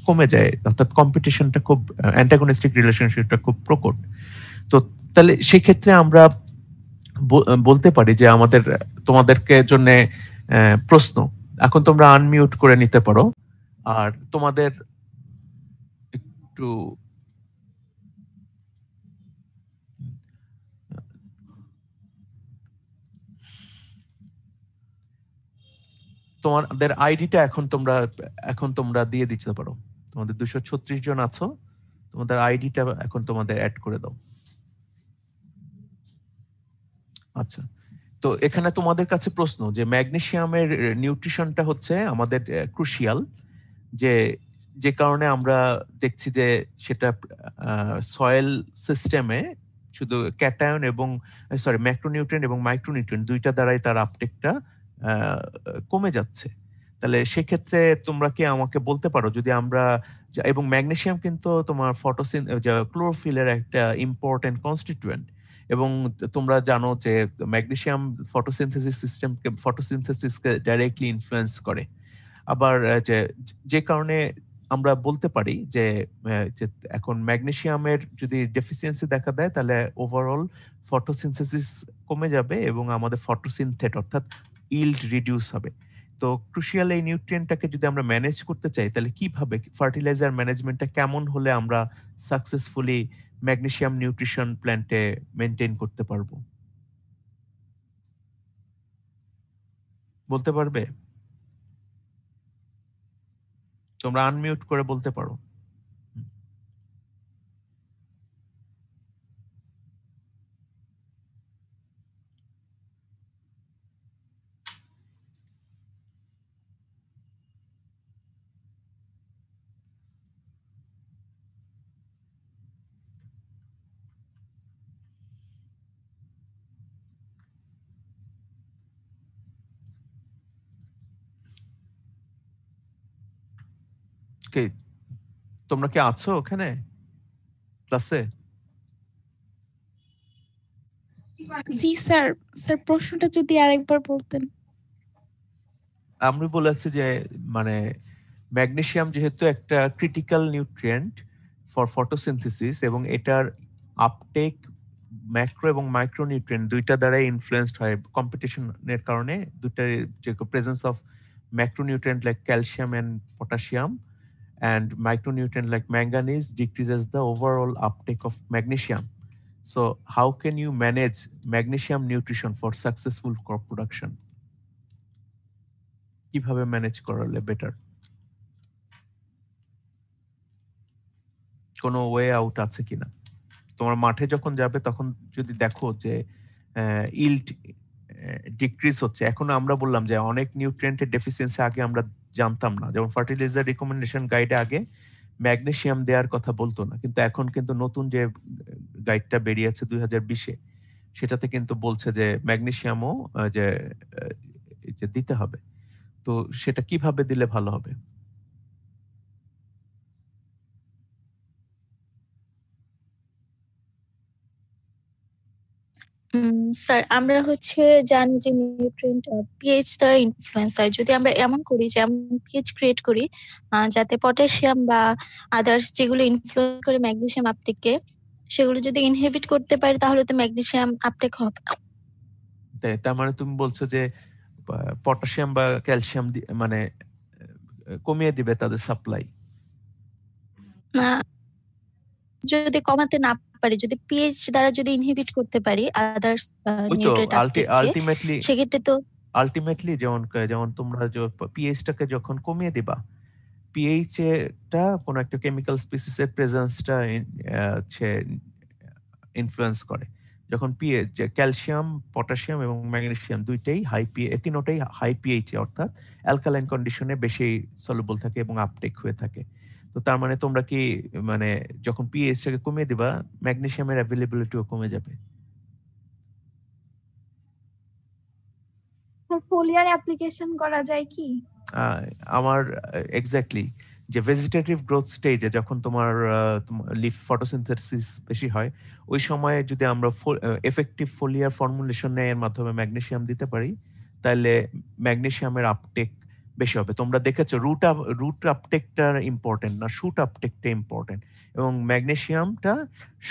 [SPEAKER 1] কমে যায়, অর্থাৎ কম্পিটিশনটা খুব অ্যান্টাগনিস্টিক রিলেশনশিপটা খুব প্রকট। তো তাহলে সেই ক্ষেত্রে আমরা বলতে পারি যে আমাদের তোমাদেরকে জন্য প্রশ্ন, এখন তোমরা আনমিউট করে নিতে পারো আর তোমাদের একটু তোমাদের আইডিটা এখন তোমরা দিয়ে দিতে পারো। তোমাদের 236 জন আছো, তোমাদের আইডিটা এখন তোমাদের অ্যাড করে দাও। আচ্ছা, তো এখানে তোমাদের কাছে প্রশ্ন যে ম্যাগনেসিয়ামের নিউট্রিশনটা হচ্ছে আমাদের ক্রুশিয়াল, যে কারণে আমরা দেখছি যে সেটা সয়েল সিস্টেমে শুধু ক্যাটায়ন এবং ম্যাক্রোনিউট্রিয়েন্ট এবং মাইক্রোনিউট্রিয়েন্ট দুইটা দ্বারাই তার আপটেকটা কমে যাচ্ছে। তাহলে সেক্ষেত্রে তোমরা কি আমাকে বলতে পারো যদি আমরা, এবং ম্যাগনেসিয়াম কিন্তু তোমার ক্লোরোফিলের একটা ইম্পর্টেন্ট কনস্টিটিউয়েন্ট, এবং তোমরা জানো যে ম্যাগনেসিয়াম ফটোসিনথেসিসকে ডাইরেক্টলি ইনফ্লুয়েন্স করে। আবার যে কারণে আমরা বলতে পারি যে এখন ম্যাগনেসিয়ামের যদি ডেফিসিয়েন্সি দেখা দেয় তাহলে ওভারঅল ফটোসিনথেসিস কমে যাবে এবং আমাদের ফটোসিনথেট অর্থাৎ ইল্ড রিডিউস হবে। তো ক্রুশিয়াল এই নিউট্রিয়েন্টটাকে যদি আমরা ম্যানেজ করতে চাই তাহলে কিভাবে ফার্টিলাইজার ম্যানেজমেন্টটা কেমন হলে আমরা সাকসেসফুলি ম্যাগনেসিয়াম নিউট্রিশন প্ল্যান্টে মেনটেন করতে পারবো, বলতে পারবে? তোমরা আনমিউট করে বলতে পারো। কে তোমরা কি আছো ওখানে ক্লাসে?
[SPEAKER 3] জি স্যার, প্রশ্নটা যদি আরেকবার বলতেন।
[SPEAKER 1] আমি বলেছি যে মানে ম্যাগনেসিয়াম যেহেতু একটা ক্রিটিক্যাল নিউট্রিয়েন্ট ফর ফটোসিনথেসিস এবং এটার আপটেক ম্যাক্রো এবং মাইক্রো নিউট্রিয়েন্ট দুইটা দ্বারাই ইনফ্লুয়েসড হয় কম্পিটিশনের কারণে। দুইটার যে presence of macro nutrient like calcium and potassium and micronutrient like manganese decreases the overall uptake of magnesium. So how can you manage magnesium nutrition for successful crop production? কিভাবে manage করলে better? কোনো way out আছে কিনা? তোমার মাঠে যখন যাবে তখন যদি দেখো যে ইল্ড ডিক্রিজ হচ্ছে, এখন আমরা বললাম যে অনেক নিউট্রিয়েন্টের ডেফিসিয়েন্সি আগে আমরা জানতাম না, যেমন ফার্টিলাইজার রিকমেন্ডেশন গাইডে আগে ম্যাগনেসিয়াম দেওয়ার কথা বলতো না, কিন্তু এখন কিন্তু নতুন যে গাইডটা বেরিয়েছে 2020-এ সেটাতে কিন্তু বলছে যে ম্যাগনেসিয়ামও যে দিতে হবে। তো সেটা কিভাবে দিলে ভালো হবে?
[SPEAKER 3] স্যার আমরা জানি যে নিউট্রিয়েন্ট পিএইচ দ্বারা ইনফ্লুয়েন্স হয়। যদি আমরা এমন করি যে এমন পিএইচ ক্রিয়েট করি যাতে পটাশিয়াম বা আদার্স যেগুলো ইনফ্লুয়েন্স করে ম্যাগনেসিয়াম আপটেককে, সেগুলো যদি ইনহিবিট করতে পারি তাহলে তো ম্যাগনেসিয়াম আপটেক হবে।
[SPEAKER 1] তার মানে তুমি বলছো যে পটাশিয়াম বা ক্যালসিয়াম মানে কমিয়ে দিবে তাদের সাপ্লাই?
[SPEAKER 3] না, যদি কমাতে না পারি, যদি পিএইচ দ্বারা যদি ইনহিবিট করতে পারি আদার্স নিউট্রিয়েন্ট আপটেককে, সেক্ষেত্রে তো
[SPEAKER 1] আলটিমেটলি যেমন তোমরা যে পিএইচটাকে যখন কমিয়ে দিবা, পিএইচ টা কোন একটা কেমিক্যাল স্পিসিসের প্রেজেন্সটা ইনফ্লুয়েন্স করে। যখন পিএইচ ক্যালসিয়াম, পটাশিয়াম এবং ম্যাগনেসিয়াম দুইটাই হাই পিএইচ, তিনটাই হাই পিএইচ অর্থাৎ অ্যালকালাইন কন্ডিশনে বেশি সলিউবল থাকে এবং আপটেক হয়ে থাকে। তো তার মানে তোমরা কি মানে যখন পিএইচটাকে কমিয়ে দিবা ম্যাগনেসিয়ামের অ্যাভেলেবিলিটিও কমে যাবে।
[SPEAKER 4] ফোলিয়ার অ্যাপ্লিকেশন করা যায় কি?
[SPEAKER 1] আমার এক্স্যাক্টলি যে ভেজিটেটিভ গ্রোথ স্টেজে যখন তোমার লিফ ফটোসিনথেসিস বেশি হয়, ওই সময়ে যদি আমরা এফেক্টিভ ফোলিয়ার ফর্মুলেশনের মাধ্যমে ম্যাগনেসিয়াম দিতে পারি, তাহলে ম্যাগনেসিয়ামের আপটেক বেশি হবে। তোমরা দেখেছো রুট আপটেকটা ইম্পর্টেন্ট না, শুট আপটেকটা ইম্পর্টেন্ট, এবং ম্যাগনেসিয়ামটা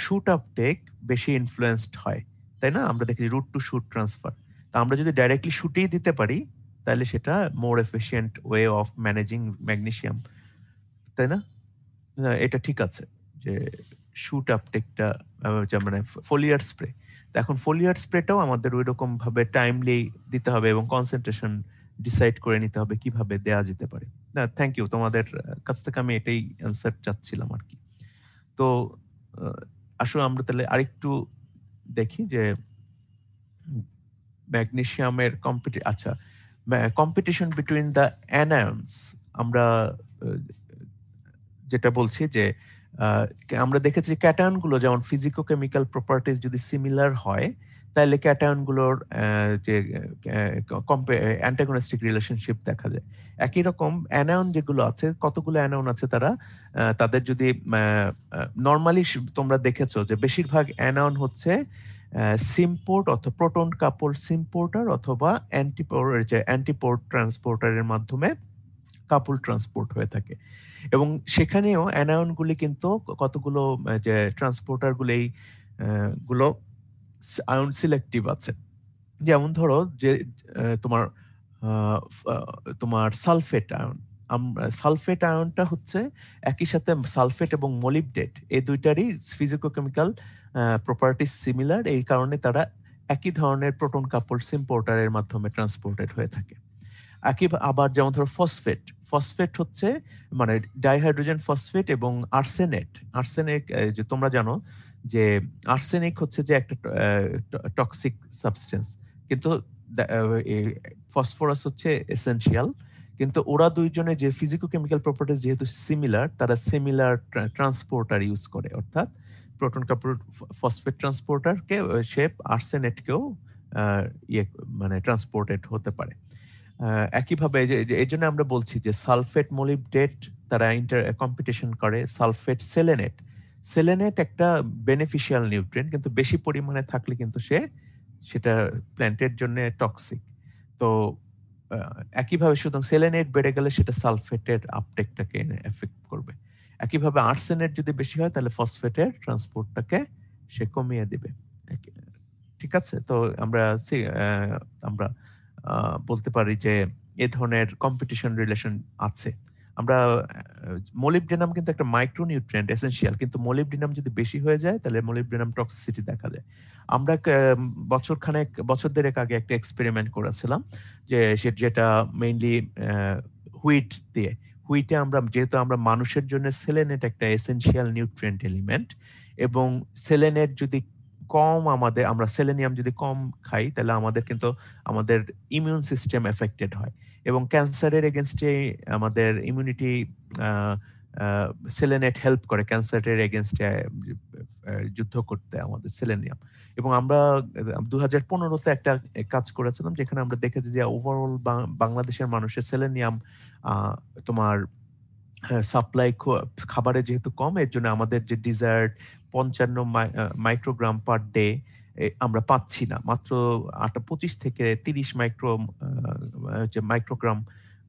[SPEAKER 1] শুট আপটেক বেশি ইনফ্লুয়েন্সড হয়, তাই না? আমরা দেখি রুট টু শুট ট্রান্সফার। তা আমরা যদি ডাইরেক্টলি শুটেই দিতে পারি, তাহলে সেটা more efficient way of managing magnesium, তাই না? এটা ঠিক আছে যে শুট আপটেকটা মানে ফোলিয়ার স্প্রে। তো এখন ফোলিয়ার স্প্রেটাও আমাদের ওই রকম ভাবে টাইমলি দিতে হবে এবং কনসেন্ট্রেশন ডিসাইড করে নিতে হবে কিভাবে দেয়া যেতে পারে। না, থ্যাংক ইউ, তোমাদের কাছ থেকে আমি এটাই অ্যান্সার চাচ্ছিলাম আর কি। তো আসলে আমরা তাহলে আরেকটু দেখি যে ম্যাগনেসিয়ামের কম্পিটিশন বিটুইন দ্য অ্যানায়ন্স। আমরা যেটা বলছি যে আমরা দেখেছি ক্যাটায়ন গুলো যেমন ফিজিকো কেমিক্যাল প্রপার্টিজ যদি সিমিলার হয়, তাহলে ক্যাটায়ন গুলোর যে অ্যান্টাগনিস্টিক রিলেশনশিপ দেখা যায়। একই রকম অ্যানায়ন যেগুলো আছে, কতগুলো অ্যানায়ন আছে, তাদের যদি নর্মালি তোমরা দেখেছো যে বেশিরভাগ অ্যানায়ন হচ্ছে সিমপোর্ট অথবা প্রোটন কাপল সিমপোর্টার অথবা অ্যান্টিপোর্ট ট্রান্সপোর্টারের মাধ্যমে কাপল ট্রান্সপোর্ট হয়ে থাকে। এবং সেখানেও অ্যানায়নগুলি কিন্তু কতগুলো যে ট্রান্সপোর্টার গুলো আয়ন সিলেক্টিভ আছে। যেমন ধরো যে তোমার সালফেট আয়ন, সালফেট আয়নটা হচ্ছে একই সাথে সালফেট এবং মোলিবডেট এই দুইটারই ফিজিকোকেমিক্যাল প্রপার্টিজ সিমিলার, এই কারণে তারা একই ধরনের প্রোটন কাপল সিমপোর্টারের মাধ্যমে ট্রান্সপোর্টেড হয়ে থাকে। আবার যেমন ধরো ফসফেট হচ্ছে মানে ডাইহাইড্রোজেন ফসফেট এবং আর্সেনিক যে তোমরা জানো যে আর্সেনিক হচ্ছে যে একটা টক্সিক সাবস্টেন্স, কিন্তু ফসফরাস হচ্ছে এসেনশিয়াল। কিন্তু ওরা দুইজনে যে ফিজিকোকেমিক্যাল প্রপার্টিজ যেহেতু সিমিলার, তারা সিমিলার ট্রান্সপোর্টার ইউজ করে, অর্থাৎ প্রোটন কাপল ফসফেট ট্রান্সপোর্টারকে সে আর্সেনেটকেও মানে ট্রান্সপোর্টেড হতে পারে। একইভাবে এই জন্য আমরা বলছি যে সালফেট মোলিবডেট তারা কম্পিটিশন করে। সালফেট সেলেনেট একটা বেনিফিশিয়াল নিউট্রিয়েন্ট, কিন্তু বেশি পরিমাণে থাকলে কিন্তু সেটা প্ল্যান্টের জন্য টক্সিক। তো একইভাবে সুতরাং সেলেনেট বেড়ে গেলে সেটা সালফেটের আপটেকটাকে এফেক্ট করবে। একইভাবে আর্সেনেট যদি বেশি হয় তাহলে ফসফেটের ট্রান্সপোর্টটাকে সে কমিয়ে দিবে। ঠিক আছে? তো আমরা বলতে পারি যে এ ধরনের কম্পিটিশন রিলেশন আছে। আমরা মোলিবডেনাম কিন্তু একটা মাইক্রোনিউট্রিয়েন্ট এসেনশিয়াল, কিন্তু মোলিবডেনাম যদি বেশি হয়ে যায় তাহলে মোলিবডেনাম টক্সিসিটি দেখা যায়। আমরা বছর দেড়েক আগে একটা এক্সপেরিমেন্ট করেছিলাম যেটা মেইনলি হুইটে যেহেতু আমরা মানুষের জন্য সেলেনেট একটা এসেনশিয়াল নিউট্রিয়েন্ট এলিমেন্ট, এবং সেলেনেট যদি কম আমরা সেলেনিয়াম যদি কম খাই তাহলে আমাদের ইমিউন সিস্টেম এফেক্টেড হয়, এবং ক্যান্সারের এগেনস্টে আমাদের ইমিউনিটি সেলেনেট হেল্প করে ক্যান্সারের এগেনস্টে যুদ্ধ করতে আমাদের সেলেনিয়াম। এবং আমরা 2015-তে একটা কাজ করেছিলাম যেখানে আমরা দেখেছি যে ওভারঅল বাংলাদেশের মানুষের সেলেনিয়াম তোমার সাপ্লাই খাবারে যেহেতু কম, এর জন্য আমাদের যে ডিজায়ার্ড 55 মাইক্রোগ্রাম পার ডে আমরা পাচ্ছি না, মাত্র 25 থেকে 30 মাইক্রোগ্রাম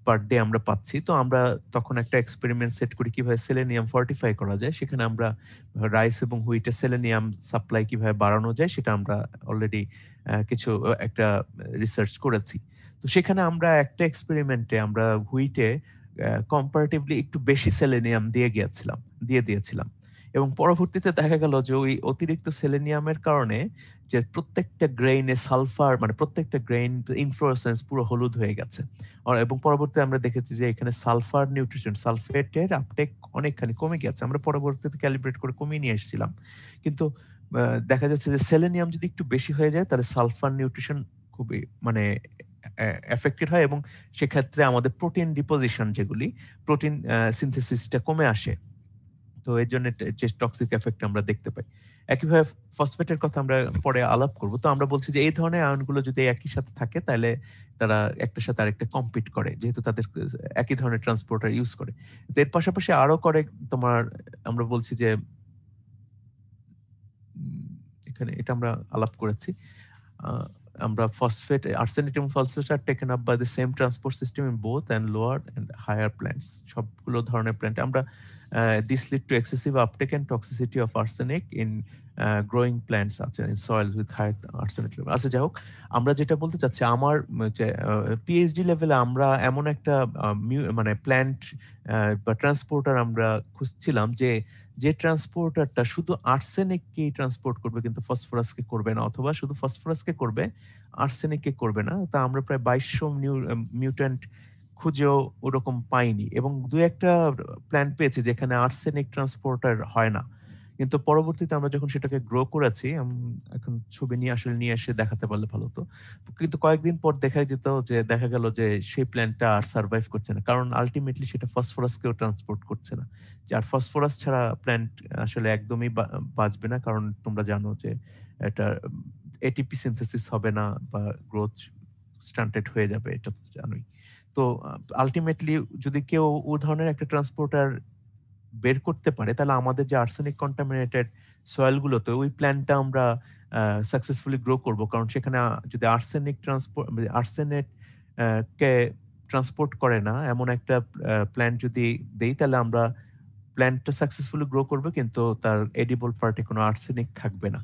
[SPEAKER 1] পার ডে আমরা পাচ্ছি। তো আমরা তখন একটা এক্সপেরিমেন্ট সেট করি কিভাবে সেলেনিয়াম ফর্টিফাই করা যায়। সেখানে আমরা রাইস এবং হুইটে সেলেনিয়াম সাপ্লাই কিভাবে বাড়ানো যায় সেটা আমরা অলরেডি একটা রিসার্চ করেছি। তো সেখানে আমরা একটা এক্সপেরিমেন্টে আমরা হুইটে কম্পারেটিভলি একটু বেশি সেলেনিয়াম দিয়ে দিয়েছিলাম, এবং পরবর্তীতে দেখা গেল যে ওই অতিরিক্ত সেলেনিয়ামের কারণে যে প্রত্যেকটা গ্রেইনে সালফার, মানে প্রত্যেকটা গ্রেইন ইনফ্লোরেসেন্স পুরো হলুদ হয়ে গেছে। এবং পরবর্তীতে আমরা দেখেছি যে এখানে সালফার নিউট্রিশন, সালফেটের আপটেক অনেকখানি কমে গেছে। আমরা পরবর্তীতে ক্যালিব্রেট করে কমিয়ে নিয়ে এসেছিলাম, কিন্তু দেখা যাচ্ছে যে সেলেনিয়াম যদি একটু বেশি হয়ে যায় তাহলে সালফার নিউট্রিশন খুবই মানে এফেক্টেড হয়, এবং সেক্ষেত্রে আমাদের প্রোটিন ডিপোজিশন যেগুলি প্রোটিন সিনথেসিসটা কমে আসে। তো এর জন্য যে টক্সিক এফেক্ট আমরা দেখতে পাই। একইভাবে ফসফেটের কথা আমরা পরে আলাপ করব। তো আমরা বলছি যে এই ধরনের আয়নগুলো যদি একই সাথে থাকে তাহলে তারা একটার সাথে আরেকটা কম্পিট করে, যেহেতু তাদের একই ধরনের ট্রান্সপোর্টার ইউজ করে। তো এর পাশাপাশি আরো করে তোমার আমরা বলছি যে এখানে এটা আমরা আলাপ করেছি, আমরা ফসফেট, আর্সেনেট এবং phosphate are taken up by the same transport system in both and lower and higher plants. সবগুলো ধরনের প্ল্যান্ট আমরা this lead to excessive uptake and toxicity of arsenic in growing plants আছে in soil with high arsenic level. আচ্ছা, যাই হোক, আমরা যেটা বলতে চাচ্ছি, আমার পিএইচডি লেভেলে আমরা এমন একটা মানে প্ল্যান্ট বা ট্রান্সপোর্টার আমরা খুঁজছিলাম যে ট্রান্সপোর্টারটা শুধু আর্সেনিককে ট্রান্সপোর্ট করবে কিন্তু ফসফরাসকে করবে না, অথবা শুধু ফসফরাসকে করবে আর্সেনিককে করবে না। তা আমরা প্রায় 2200 মিউট্যান্ট খুঁজেও ওরকম পাইনি, এবং দু একটা প্ল্যান্ট পেয়েছি যেখানে আর্সেনিক ট্রান্সপোর্টার হয় না। কিন্তু পরবর্তীতে আমরা যখন সেটাকে গ্রো করেছি, এখন ছবি নিয়ে এসে দেখাতে পারলে ভালো হতো, কিন্তু কয়েকদিন পর দেখা গেল যে সেই প্ল্যান্টটা আর সার্ভাইভ করছে না, কারণ আলটিমেটলি সেটা ফসফরাসকেও ট্রান্সপোর্ট করছে না। আর ফসফরাস ছাড়া প্ল্যান্ট আসলে একদমই বাঁচবে না, কারণ তোমরা জানো যে এটা এটিপি সিনথেসিস হবে না বা গ্রোথ স্টান্টেড হয়ে যাবে, এটা তো জানোই। তো আলটিমেটলি যদি কেউ ও ধরনের একটা ট্রান্সপোর্টার বের করতে পারে, তাহলে আমাদের যে আর্সেনিক কন্টামিনেটেড সয়েলগুলোতে ওই প্ল্যান্টটা আমরা সাকসেসফুলি গ্রো করব, কারণ সেখানে যদি আর্সেনেট কে ট্রান্সপোর্ট করে না এমন একটা প্ল্যান্ট যদি দেই, তাহলে আমরা প্ল্যান্টটা সাকসেসফুলি গ্রো করবে, কিন্তু তার এডিবল পার্টে কোনো আর্সেনিক থাকবে না।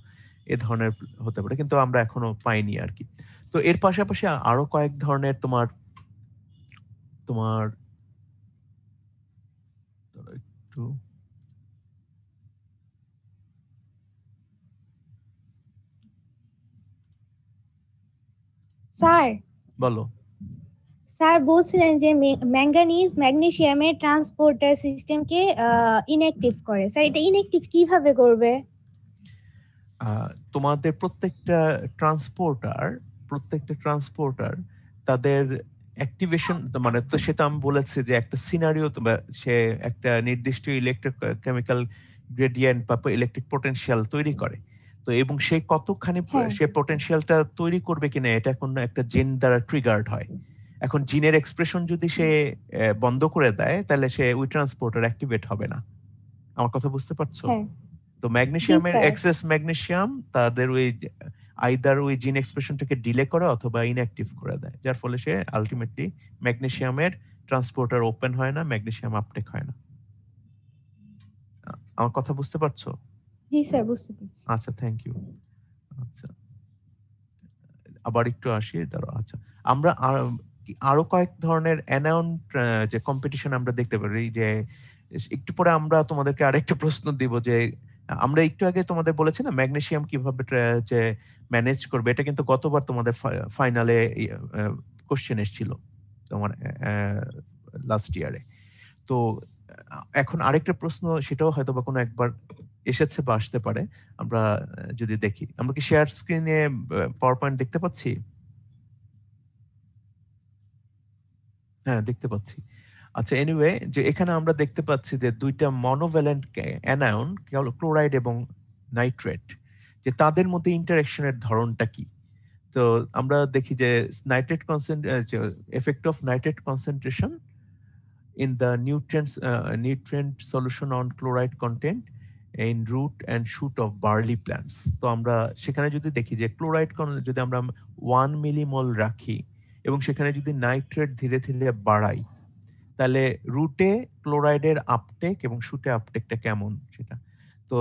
[SPEAKER 1] এ ধরনের হতে পারে, কিন্তু আমরা এখনো পাইনি আর কি। তো এর পাশাপাশি আরো কয়েক ধরনের তোমার একটু
[SPEAKER 4] স্যার
[SPEAKER 1] বলো।
[SPEAKER 4] স্যার বলছিলেন যে ম্যাঙ্গানিজ ম্যাগনেসিয়ামের ট্রান্সপোর্টার সিস্টেমকে ইনঅ্যাক্টিভ করে। স্যার এটা ইনঅ্যাক্টিভ কিভাবে করবে?
[SPEAKER 1] তোমাদের প্রত্যেকটা ট্রান্সপোর্টার তাদের অ্যাক্টিভেশন, মানে তো সেটা আমি বলেছি যে একটা সিনারিও, সে একটা নির্দিষ্ট ইলেকট্রোকেমিক্যাল গ্রেডিয়েন্ট বা ইলেকট্রিক পোটেনশিয়াল তৈরি করে। তো এবং সে কতখানি সে পোটেনশিয়ালটা তৈরি করবে কিনা এটা এখন একটা জিন দ্বারা ট্রিগার্ড হয়। এখন জিনের এক্সপ্রেশন যদি সে বন্ধ করে দেয়, তাহলে সে ওই ট্রান্সপোর্টার অ্যাক্টিভেট হবে না। আমার কথা বুঝতে পারছো? তো ম্যাগনেসিয়ামের এক্সেস ম্যাগনেসিয়াম তাদের ওই আইদার ওই জিন এক্সপ্রেশনটাকে ডিলে করে অথবা ইনঅ্যাক্টিভ করে দেয়, যার ফলে সে আলটিমেটলি ম্যাগনেসিয়ামের ট্রান্সপোর্টার ওপেন হয় না, ম্যাগনেসিয়াম আপটেক হয় না। আমার কথা বুঝতে পারছো?
[SPEAKER 4] জি স্যার, বুঝতে পারছি।
[SPEAKER 1] আচ্ছা, থ্যাংক ইউ। আচ্ছা, আবার একটু আসি ধরো। আচ্ছা, আমরা আরো কয়েক ধরনের অ্যানায়ন যে কম্পিটিশন আমরা দেখতে পারি, যে একটু পরে আমরা তোমাদেরকে আরেকটা প্রশ্ন দিব, যে আমরা একটু আগে তোমাদের বলেছি না ম্যাগনেসিয়াম কিভাবে যে ম্যানেজ করবে, এটা কিন্তু গতবার তোমাদের ফাইনালে কোশ্চেন এসেছিল তোমার লাস্ট ইয়ারে। তো এখন আরেকটা প্রশ্ন, সেটাও হয়তো বা কোনো একবার এসেছে বা আসতে পারে। আমরা যদি দেখি, আমরা কি শেয়ার স্ক্রিনে পাওয়ার পয়েন্ট দেখতে পাচ্ছি? হ্যাঁ, দেখতে পাচ্ছি। আচ্ছা, এনিওয়ে, যে এখানে আমরা দেখতে পাচ্ছি যে দুইটা মনোভ্যালেন্ট অ্যানায়ন, ক্লোরাইড এবং নাইট্রেট, যে তাদের মধ্যে ইন্টারঅ্যাকশনের ধরনটা কি। তো আমরা দেখি যে nitrate effect of nitrate concentration in the nutrient solution on chloride content in root and shoot of barley plants. তো আমরা সেখানে যদি দেখি যে ক্লোরাইড যদি আমরা 1 মিলিমোল রাখি এবং সেখানে যদি নাইট্রেট ধীরে ধীরে বাড়াই, তাহলে রুটে ক্লোরাইডের আপটেক এবং শুটে আপটেকটা কেমন সেটা। তো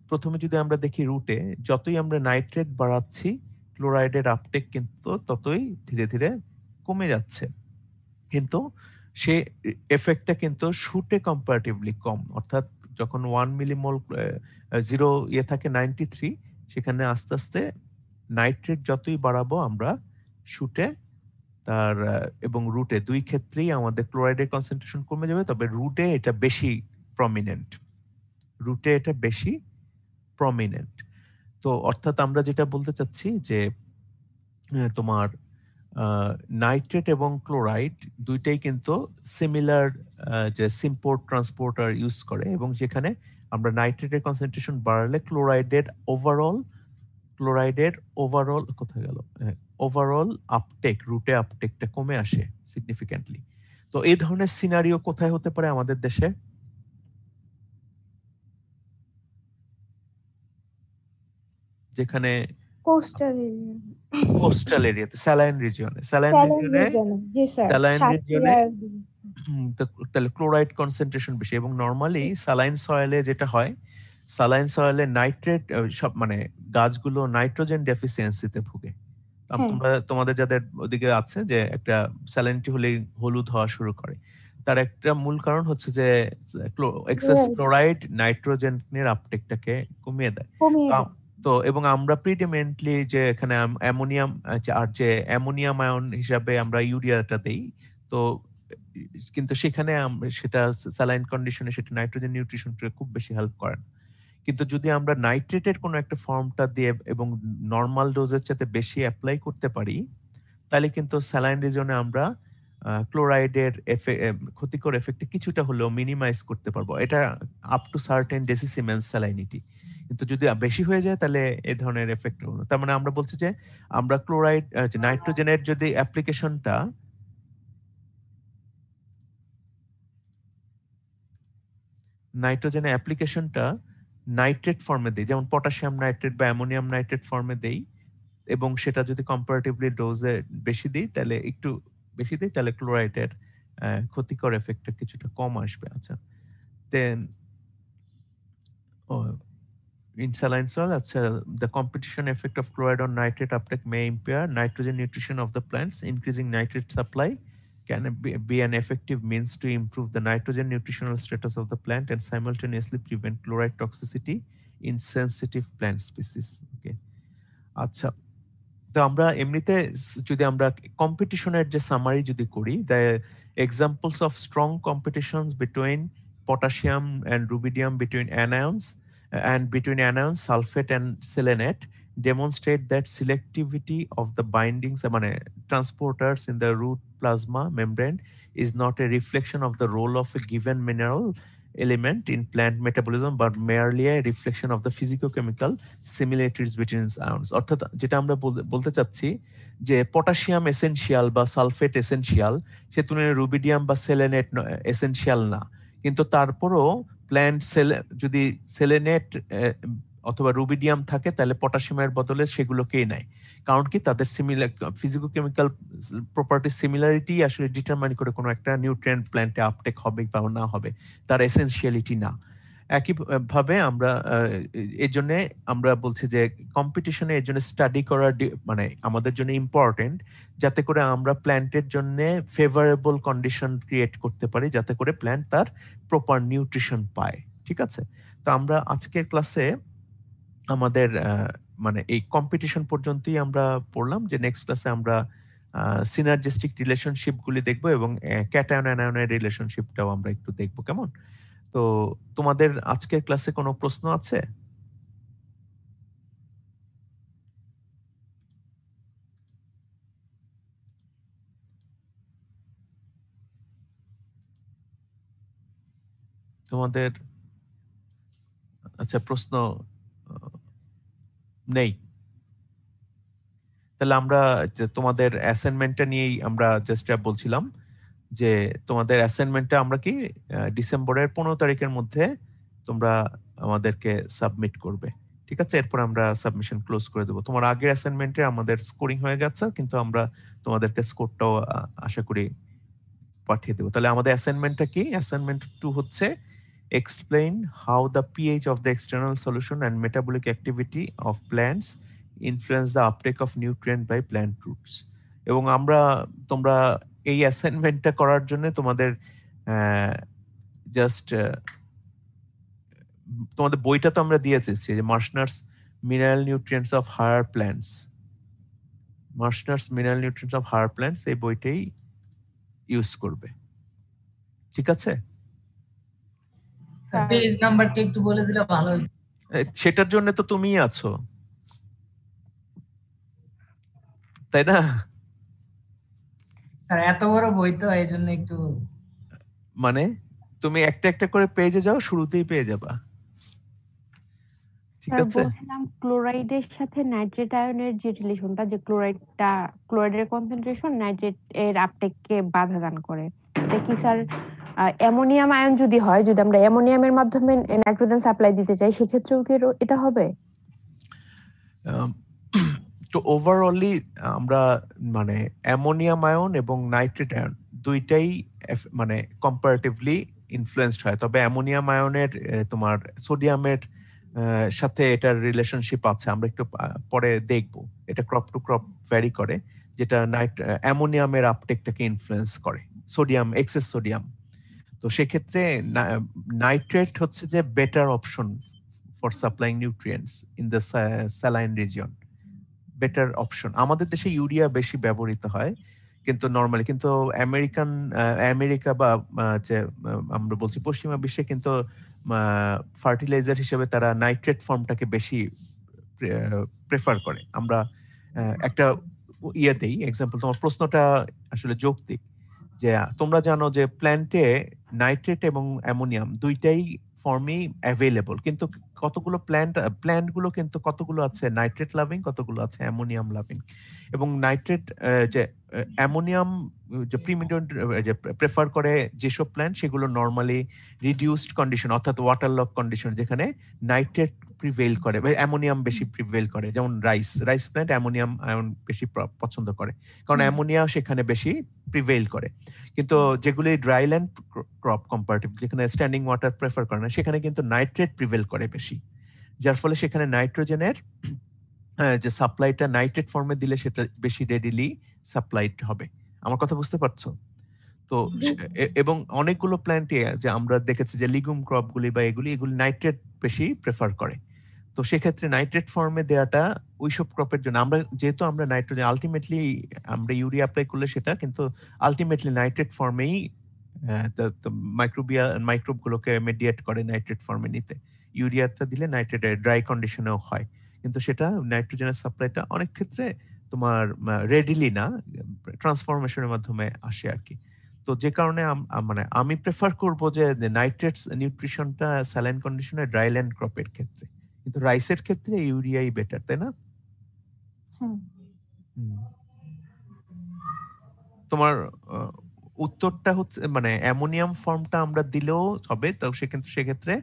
[SPEAKER 1] প্রথমে যদি আমরা দেখি রুটে, যতই আমরা নাইট্রেট বাড়াচ্ছি ক্লোরাইডের আপটেক কিন্তু ততই ধীরে ধীরে কমে যাচ্ছে, কিন্তু সে এফেক্টটা কিন্তু শুটে কম্পারেটিভলি কম। অর্থাৎ যখন 1 মিলিমোল 0 থাকে 93, সেখানে আস্তে আস্তে নাইট্রেট যতই বাড়াবো আমরা শুটে তার এবং রুটে দুই ক্ষেত্রেই আমাদের ক্লোরাইডের কনসেন্ট্রেশন কমে যাবে, তবে রুটে এটা বেশি প্রমিনেন্ট। তো অর্থাৎ আমরা যেটা বলতে চাচ্ছি যে তোমার নাইট্রেট এবং ক্লোরাইড দুইটাই কিন্তু সিমিলার যে সিম্পোর্ট ট্রান্সপোর্টার ইউজ করে, এবং যেখানে আমরা নাইট্রেটের কনসেন্ট্রেশন বাড়লে ক্লোরাইডের ওভারঅল কোথায় গেল, ওভারঅল আপটেক, রুটে আপটেকটা কমে আসে সিগনিফিক্যান্টলি। তো এই ধরনের সিনারিও কোথায় হতে পারে আমাদের দেশে? যেখানে
[SPEAKER 4] কোস্টাল
[SPEAKER 1] কোস্টাল এরিয়াতে, স্যালাইন রিজিয়নে,
[SPEAKER 4] জি স্যার,
[SPEAKER 1] স্যালাইন রিজিয়নে
[SPEAKER 4] সাতক্ষীরা।
[SPEAKER 1] তাহলে ক্লোরাইড কনসেন্ট্রেশন বেশি। এবং নর্মালি স্যালাইন সয়েলে যেটা হয়, স্যালাইন সয়েলে নাইট্রেট সব মানে গাছগুলো নাইট্রোজেন ডেফিসিয়েন্সিতে ভুগে।
[SPEAKER 4] হ্যাঁ।
[SPEAKER 1] তোমাদের যাদের ওদিকে আছে যে একটা স্যালাইনটি হলেই হলুদ হওয়া শুরু করে, তার একটা মূল কারণ হচ্ছে যে এক্সেস ক্লোরাইড নাইট্রোজেনের আপটেকটাকে কমিয়ে দেয়। তো এবং আমরা প্রিডিমেন্টলি যে এখানে অ্যামোনিয়াম আর যে অ্যামোনিয়াম আয়ন হিসাবে আমরা ইউরিয়াটা দেই, তো কিন্তু সেখানে সেটা স্যালাইন কন্ডিশনে সেটা নাইট্রোজেন নিউট্রিশনকে খুব বেশি হেল্প করে না। কিন্তু যদি আমরা নাইট্রেটের কোনো একটা ফর্মটা দিয়ে এবং নর্মাল ডোজের চাইতে বেশি অ্যাপ্লাই করতে পারি, তাহলে কিন্তু স্যালাইন রিজনে আমরা ক্লোরাইডের ক্ষতিকর এফেক্টে কিছুটা হলেও মিনিমাইজ করতে পারবো। এটা আপ টু সার্টেন ডেসিসিমেন্স স্যালাইনিটি। কিন্তু যদি বেশি হয়ে যায় তাহলে এই ধরনের এফেক্ট হলো। তার মানে আমরা বলছি যে আমরা ক্লোরাইড নাইট্রোজেনের যদি অ্যাপ্লিকেশনটা নাইট্রেট ফর্মে দেই, যেমন পটাশিয়াম নাইট্রেট বা অ্যামোনিয়াম নাইট্রেট ফর্মে দেই, এবং সেটা যদি কম্পারেটিভলি ডোজে বেশি দিই, তাহলে একটু বেশি দিই, তাহলে ক্লোরাইডের ক্ষতিকর এফেক্টটা কিছুটা কম আসবে। আচ্ছা, দেন in saline soil, the competition effect of chloride on nitrate uptake may impair nitrogen nutrition of the plants. Increasing nitrate supply can be an effective means to improve the nitrogen nutritional status of the plant and simultaneously prevent chloride toxicity in sensitive plant species. Okay. আচ্ছা, তো আমরা এমনিতে যদি আমরা কম্পিটিশনের যে summary যদি করি, the examples of strong competitions between potassium and rubidium between anions and between anions sulfate and selenate demonstrate that selectivity of the bindings transporters in the root plasma membrane is not a reflection of the role of a given mineral element in plant metabolism but merely a reflection of the physicochemical similarities between ions. অর্থাৎ যেটা আমরা বলতে চাচ্ছি যে potassium essential বা sulphate essential, সে তুলনায় rubidium বা সেলেনেট essential না, কিন্তু তারপরও প্ল্যান্ট যদি সেলেনেট অথবা রুবিডিয়াম থাকে তাহলে পটাশিয়ামের বদলে সেগুলোকেই নেয়। কারণ কি, তাদের সিমিলার ফিজিকোকেমিক্যাল প্রপার্টি সিমিলারিটি আসলে ডিটারমাইন করে কোনো একটা নিউট্রিয়েন্ট প্ল্যান্টে আপটেক হবে বা না হবে, তার এসেনশিয়ালিটি না। একইভাবে আমরা এর জন্য আমরা বলছি যে কম্পিটিশনে এর জন্য স্টাডি করা আমাদের জন্য ইম্পর্টেন্ট, যাতে করে আমরা প্ল্যান্টের জন্য ফেভারেবল কন্ডিশন ক্রিয়েট করতে পারি, যাতে করে প্ল্যান্ট তার প্রপার নিউট্রিশন পায়। ঠিক আছে, তো আমরা আজকের ক্লাসে আমাদের এই কম্পিটিশন পর্যন্তই আমরা পড়লাম। যে নেক্সট ক্লাসে আমরা সিনার্জিস্টিক রিলেশনশিপ গুলি দেখবো এবং ক্যাটায়ন অ্যানায়নের রিলেশনশিপটাও আমরা একটু দেখবো। কেমন? তো তোমাদের আজকের ক্লাসে কোনো প্রশ্ন আছে? তোমাদের আচ্ছা প্রশ্ন নেই? তাহলে আমরা তোমাদের অ্যাসাইনমেন্টটা নিয়েই আমরা জাস্ট বলছিলাম যে তোমাদের অ্যাসাইনমেন্টটা আমরা কি ডিসেম্বরের 15 তারিখের মধ্যে তোমরা আমাদেরকে সাবমিট করবে। ঠিক আছে, এরপর আমরা সাবমিশন ক্লোজ করে দেবো। তোমার আগের অ্যাসাইনমেন্টে আমাদের স্কোরিং হয়ে গেছে, কিন্তু আমরা তোমাদেরকে স্কোরটাও আশা করি পাঠিয়ে দেবো। তাহলে আমাদের অ্যাসাইনমেন্টটা কি? অ্যাসাইনমেন্ট 2 হচ্ছে explain how the pH of the external solution and metabolic activity of plants influence the uptake of nutrient by plant roots. এবং তোমরা এই অ্যাসাইনমেন্টটা করার জন্য তোমাদের জাস্ট তোমাদের বইটা তো আমরা দিয়ে দিচ্ছি, যে Marschner's mineral nutrients of higher plants, এই বইটাই ইউজ করবে। ঠিক আছে,
[SPEAKER 5] পেজ নাম্বারটা একটু বলে দিলে ভালো হতো।
[SPEAKER 1] সেটার জন্য তো তুমিই আছো, তাই না?
[SPEAKER 5] স্যার এত বড় বই তো এই জন্য একটু
[SPEAKER 1] তুমি একটা একটা করে পেজে যাও, শুরুতেই পেয়ে যাবা। ঠিক
[SPEAKER 6] স্যার
[SPEAKER 1] আছে?
[SPEAKER 6] বলছিলাম ক্লোরাইডের সাথে নাইট্রেট আয়নের যে রিলেশনটা, যে ক্লোরাইডের কনসেন্ট্রেশন নাইট্রেট এর আপটেককে বাধা দান করে, এটা কি স্যার অ্যামোনিয়াম আয়ন যদি হয়, যদি আমরা অ্যামোনিয়ামের মাধ্যমে নাইট্রোজেন সাপ্লাই দিতে চাই, সেক্ষেত্রেও কি এটা হবে?
[SPEAKER 1] তো ওভারঅলি আমরা মানে অ্যামোনিয়াম আয়ন এবং নাইট্রেট আয়ন দুইটাই মানে কম্পারেটিভলি ইনফ্লুয়েন্সড হয়, তবে অ্যামোনিয়াম আয়নের তোমার সোডিয়ামের সাথে এটার রিলেশনশিপ আছে, আমরা একটু পরে দেখব। এটা ক্রপ টু ক্রপ ভ্যারি করে, যেটা অ্যামোনিয়ামের আপটেকটাকে ইনফ্লুয়েন্স করে, সোডিয়াম, এক্সেস সোডিয়াম। তো সেক্ষেত্রে নাইট্রেট হচ্ছে যে better option for supplying nutrients in the saline region, better option. আমাদের দেশে ইউরিয়া বেশি ব্যবহৃত হয়, কিন্তু নর্মালি কিন্তু আমেরিকা বা যে আমরা বলছি পশ্চিমা বিশ্বে কিন্তু ফার্টিলাইজার হিসেবে তারা নাইট্রেট ফর্মটাকে বেশি প্রেফার করে। আমরা একটা দেই এক্সাম্পল, তোমার প্রশ্নটা আসলে যৌক্তিক, যে তোমরা জানো যে প্ল্যান্টে নাইট্রেট এবং অ্যামোনিয়াম দুইটাই ফর্মই অ্যাভেলেবল, কিন্তু কতগুলো প্ল্যান্টগুলো কিন্তু কতগুলো আছে নাইট্রেট লাভিং, কতগুলো আছে অ্যামোনিয়াম লাভিং। এবং নাইট্রেট যে অ্যামোনিয়াম যে প্রিমিডেন্ট যে প্রেফার করে যেসব প্ল্যান্ট, সেগুলো নর্মালি রিডিউসড কন্ডিশন অর্থাৎ ওয়াটার লক কন্ডিশন, যেখানে নাইট্রেট প্রিভেইল করে বা অ্যামোনিয়াম বেশি প্রিভেইল করে, যেমন রাইস প্ল্যান্ট অ্যামোনিয়াম আয়ন বেশি পছন্দ করে, কারণ অ্যামোনিয়া সেখানে বেশি প্রিভেইল করে। কিন্তু যেগুলি ড্রাইল্যান্ড ক্রপ কম্পারেটিভ, যেখানে স্ট্যান্ডিং ওয়াটার প্রেফার করে না, সেখানে কিন্তু নাইট্রেট প্রিভেইল করে বেশি, যার ফলে সেখানে নাইট্রোজেনের যে সাপ্লাইটা নাইট্রেট ফর্মে দিলে সেটা বেশি রেডিলি সাপ্লাইড হবে। আমার কথা বুঝতে পারছো? তো এবং অনেকগুলো প্ল্যান্টে যে আমরা দেখেছি যে লিগুম ক্রপগুলি বা এগুলি নাইট্রেট বেশি প্রেফার করে। তো সেক্ষেত্রে নাইট্রেট ফর্মে দেওয়াটা ওইসব ক্রপের জন্য, আমরা যেহেতু আমরা নাইট্রোজেন আলটিমেটলি আমরা ইউরিয়া অ্যাপ্লাই করলে সেটা কিন্তু আলটিমেটলি নাইট্রেট ফর্মেই মাইক্রোবগুলোকে মেডিয়েট করে নাইট্রেট ফর্মে নিতে। ইউরিয়াটা দিলে নাইট্রেট ড্রাই কন্ডিশনেও হয়, কিন্তু সেটা নাইট্রোজেনের সাপ্লাইটা অনেক ক্ষেত্রে তোমার রেডিলি না, ট্রান্সফরমেশনের মাধ্যমে আসে আর কি। তো যে কারণে মানে আমি প্রেফার করব যে নাইট্রেটস নিউট্রিশনটা স্যালাইন কন্ডিশনে ড্রাইল্যান্ড ক্রপের ক্ষেত্রে, কিন্তু রাইসের ক্ষেত্রে ইউরিয়াই বেটার, তাই না? তোমার উত্তরটা হচ্ছে মানে অ্যামোনিয়াম ফর্মটা আমরা দিলেও হবে, তো সেক্ষেত্রে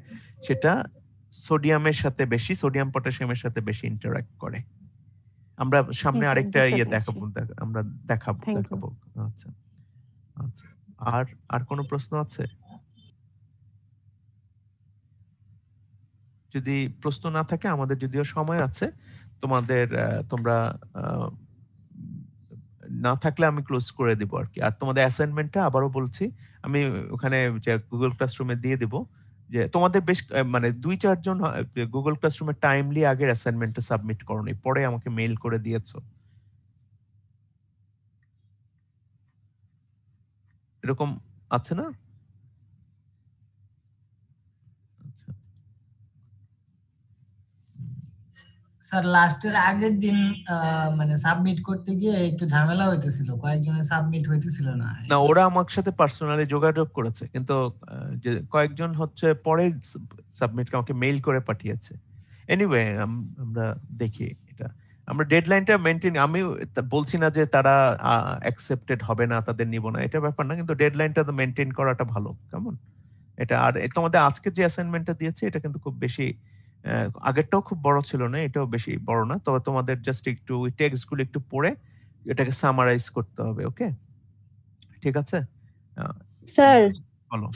[SPEAKER 1] সেটা সোডিয়ামের সাথে বেশি, সোডিয়াম পটাশিয়ামের সাথে বেশি ইন্টারঅ্যাক্ট করে। আমরা সামনে আরেকটা দেখাবো, আমরা দেখাবো। আচ্ছা আচ্ছা, আর কোনো প্রশ্ন আছে? যদি প্রশ্ন না থাকে, আমাদের যদিও সময় আছে, তোমরা না থাকলে আমি ক্লোজ করে দিব আর কি। আর তোমাদের অ্যাসাইনমেন্টটা আবারও বলছি, আমি ওখানে যে গুগল ক্লাসরুমে দিয়ে দিব, যে তোমাদের বেশ মানে 2-4 জন গুগল ক্লাসরুমে টাইমলি আগের অ্যাসাইনমেন্টটা সাবমিট করোনি, পরে আমাকে মেইল করে দিয়েছো, এরকম আছে না?
[SPEAKER 5] স্যার লাস্টের আগের দিন মানে সাবমিট করতে গিয়ে একটু ঝামেলা হইতেছিল, কয়েকজনের সাবমিট হইতেছিল না।
[SPEAKER 1] ওরা আমার সাথে পার্সোনালি যোগাযোগ করেছে, কিন্তু যে কয়েকজন হচ্ছে পরে সাবমিট আমাকে মেইল করে পাঠিয়েছে। এনিওয়ে আমরা দেখি, এটা আমরা ডেডলাইনটা মেনটেন, আমি বলছি না যে তারা অ্যাকসেপ্টেড হবে না, তাদের নিব না, এটা ব্যাপার না, কিন্তু ডেডলাইনটা তো মেনটেন করাটা ভালো, কেমন? এটা আর তোমাদের আজকে যে অ্যাসাইনমেন্টটা দিয়েছে এটা কিন্তু খুব বেশি, আগেরটাও খুব বড় ছিল না, এটাও বেশি বড় না, তবে তোমাদের জাস্ট একটু ওই টেক্সটগুলো একটু পড়ে এটাকে সামারাইজ করতে হবে। ওকে, ঠিক আছে
[SPEAKER 7] স্যার?
[SPEAKER 1] বলো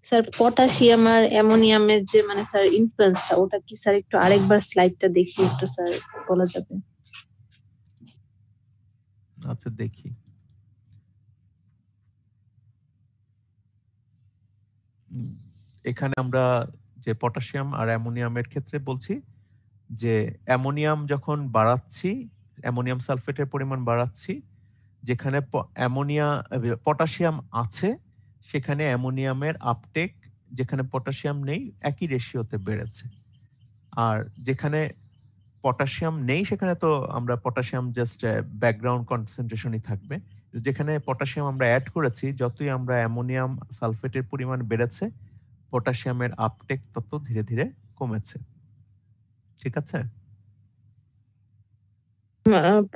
[SPEAKER 7] স্যার পটাশিয়াম আর অ্যামোনিয়ামের যে মানে স্যার ইনফ্লুয়েন্সটা, ওটা কি স্যার একটু আরেকবার স্লাইডটা দেখি একটু স্যার বলা যাবে?
[SPEAKER 1] আচ্ছা দেখি, এখানে আমরা যে পটাশিয়াম আর অ্যামোনিয়ামের ক্ষেত্রে বলছি যে অ্যামোনিয়াম যখন বাড়াচ্ছি, অ্যামোনিয়াম সালফেটের পরিমাণ বাড়াচ্ছি, যেখানে পটাশিয়াম আছে সেখানে অ্যামোনিয়ামের আপটেক, যেখানে পটাশিয়াম নেই একই রেশিওতে বেড়েছে। আর যেখানে পটাশিয়াম নেই সেখানে তো আমরা পটাশিয়াম জাস্ট ব্যাকগ্রাউন্ড কনসেন্ট্রেশনই থাকবে। যেখানে পটাশিয়াম আমরা অ্যাড করেছি, যতই আমরা অ্যামোনিয়াম সালফেটের পরিমাণ বেড়েছে, পটাশিয়ামের আপটেক তত ধীরে ধীরে কমেছে। ঠিক আছে?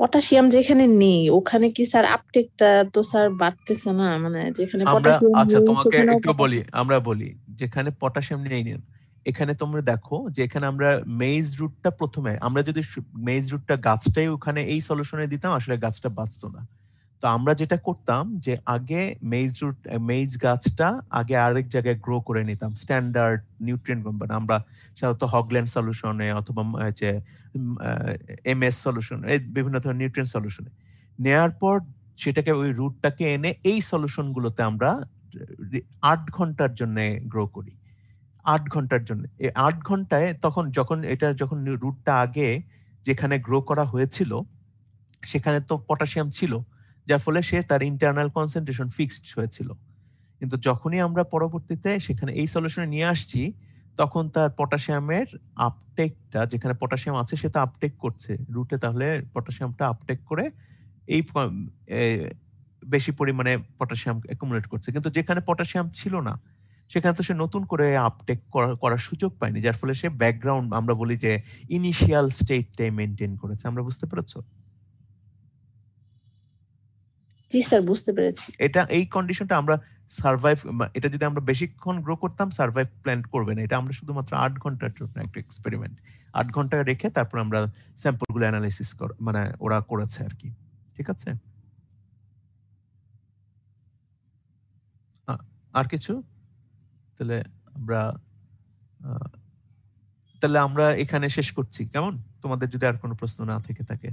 [SPEAKER 7] পটাশিয়াম যেখানে নেই ওখানে কি স্যার আপটেকটা তো স্যার বাড়তেছে না, মানে যেখানে
[SPEAKER 1] আমরা
[SPEAKER 7] পটাশিয়াম
[SPEAKER 1] আচ্ছা
[SPEAKER 7] নেই
[SPEAKER 1] তোমাকে
[SPEAKER 7] সেখানেও
[SPEAKER 1] একটু বলি, আমরা বলি যেখানে পটাশিয়াম নেই নেই, এখানে তোমরা দেখো যে এখানে আমরা মেইজ রুটটা প্রথমে, আমরা যদি মেইজ রুটটা গাছটাই ওখানে এই সলিউশনে দিতাম আসলে গাছটা বাঁচতো না। তো আমরা যেটা করতাম যে আগে মেইজ গাছটা আগে আরেক জায়গায় গ্রো করে নিতাম স্ট্যান্ডার্ড নিউট্রিয়েন্ট কোম্পানি, আমরা সাধারণত হগল্যান্ড সলিউশনে অথবা যে এমএস সলিউশন, এই বিভিন্ন ধরনের নিউট্রিয়েন্ট সলিউশনে নেয়ার পর সেটাকে ওই রুটটাকে এনে এই সলিউশন গুলোতে আমরা 8 ঘন্টার জন্য গ্রো করি। 8 ঘন্টার জন্য, এই 8 ঘন্টায় তখন যখন রুটটা আগে যেখানে গ্রো করা হয়েছিল সেখানে তো পটাশিয়াম ছিল, যার ফলে সে তার ইন্টারনাল কনসেন্ট্রেশন ফিক্সড হয়েছিল। কিন্তু যখনই আমরা পরবর্তীতে সেখানে এই সলিউশনে নিয়ে আসছি তখন তার পটাশিয়ামের আপটেকটা, যেখানে পটাশিয়াম আছে সেটা আপটেক করছে রুটে, তাহলে পটাশিয়ামটা আপটেক করে এই বেশি পরিমাণে পটাশিয়াম অ্যাকুমুলেট করছে। কিন্তু যেখানে পটাশিয়াম ছিল না সেখানে তো সে নতুন করে আপটেক করার সুযোগ পায়নি, যার ফলে সে ব্যাকগ্রাউন্ড, আমরা বলি যে ইনিশিয়াল স্টেটটাই মেনটেন করেছে। আমরা বুঝতে পেরেছো?
[SPEAKER 7] জি স্যার বুঝতে পেরেছি।
[SPEAKER 1] এটা এই কন্ডিশনটা আমরা সার্ভাইভ, এটা যদি আমরা বেশিক্ষণ গ্রো করতাম সার্ভাইভ প্ল্যান করবে না। এটা আমরা শুধুমাত্র 8 ঘন্টার জন্য একটা এক্সপেরিমেন্ট, 8 ঘন্টা রেখে তারপর আমরা স্যাম্পলগুলো অ্যানালাইসিস মানে ওরা করেছে আর কি। ঠিক আছে? আর কিছু? তাহলে আমরা এখানে শেষ করছি, কেমন? তোমাদের যদি আর কোনো প্রশ্ন না থেকে থাকে।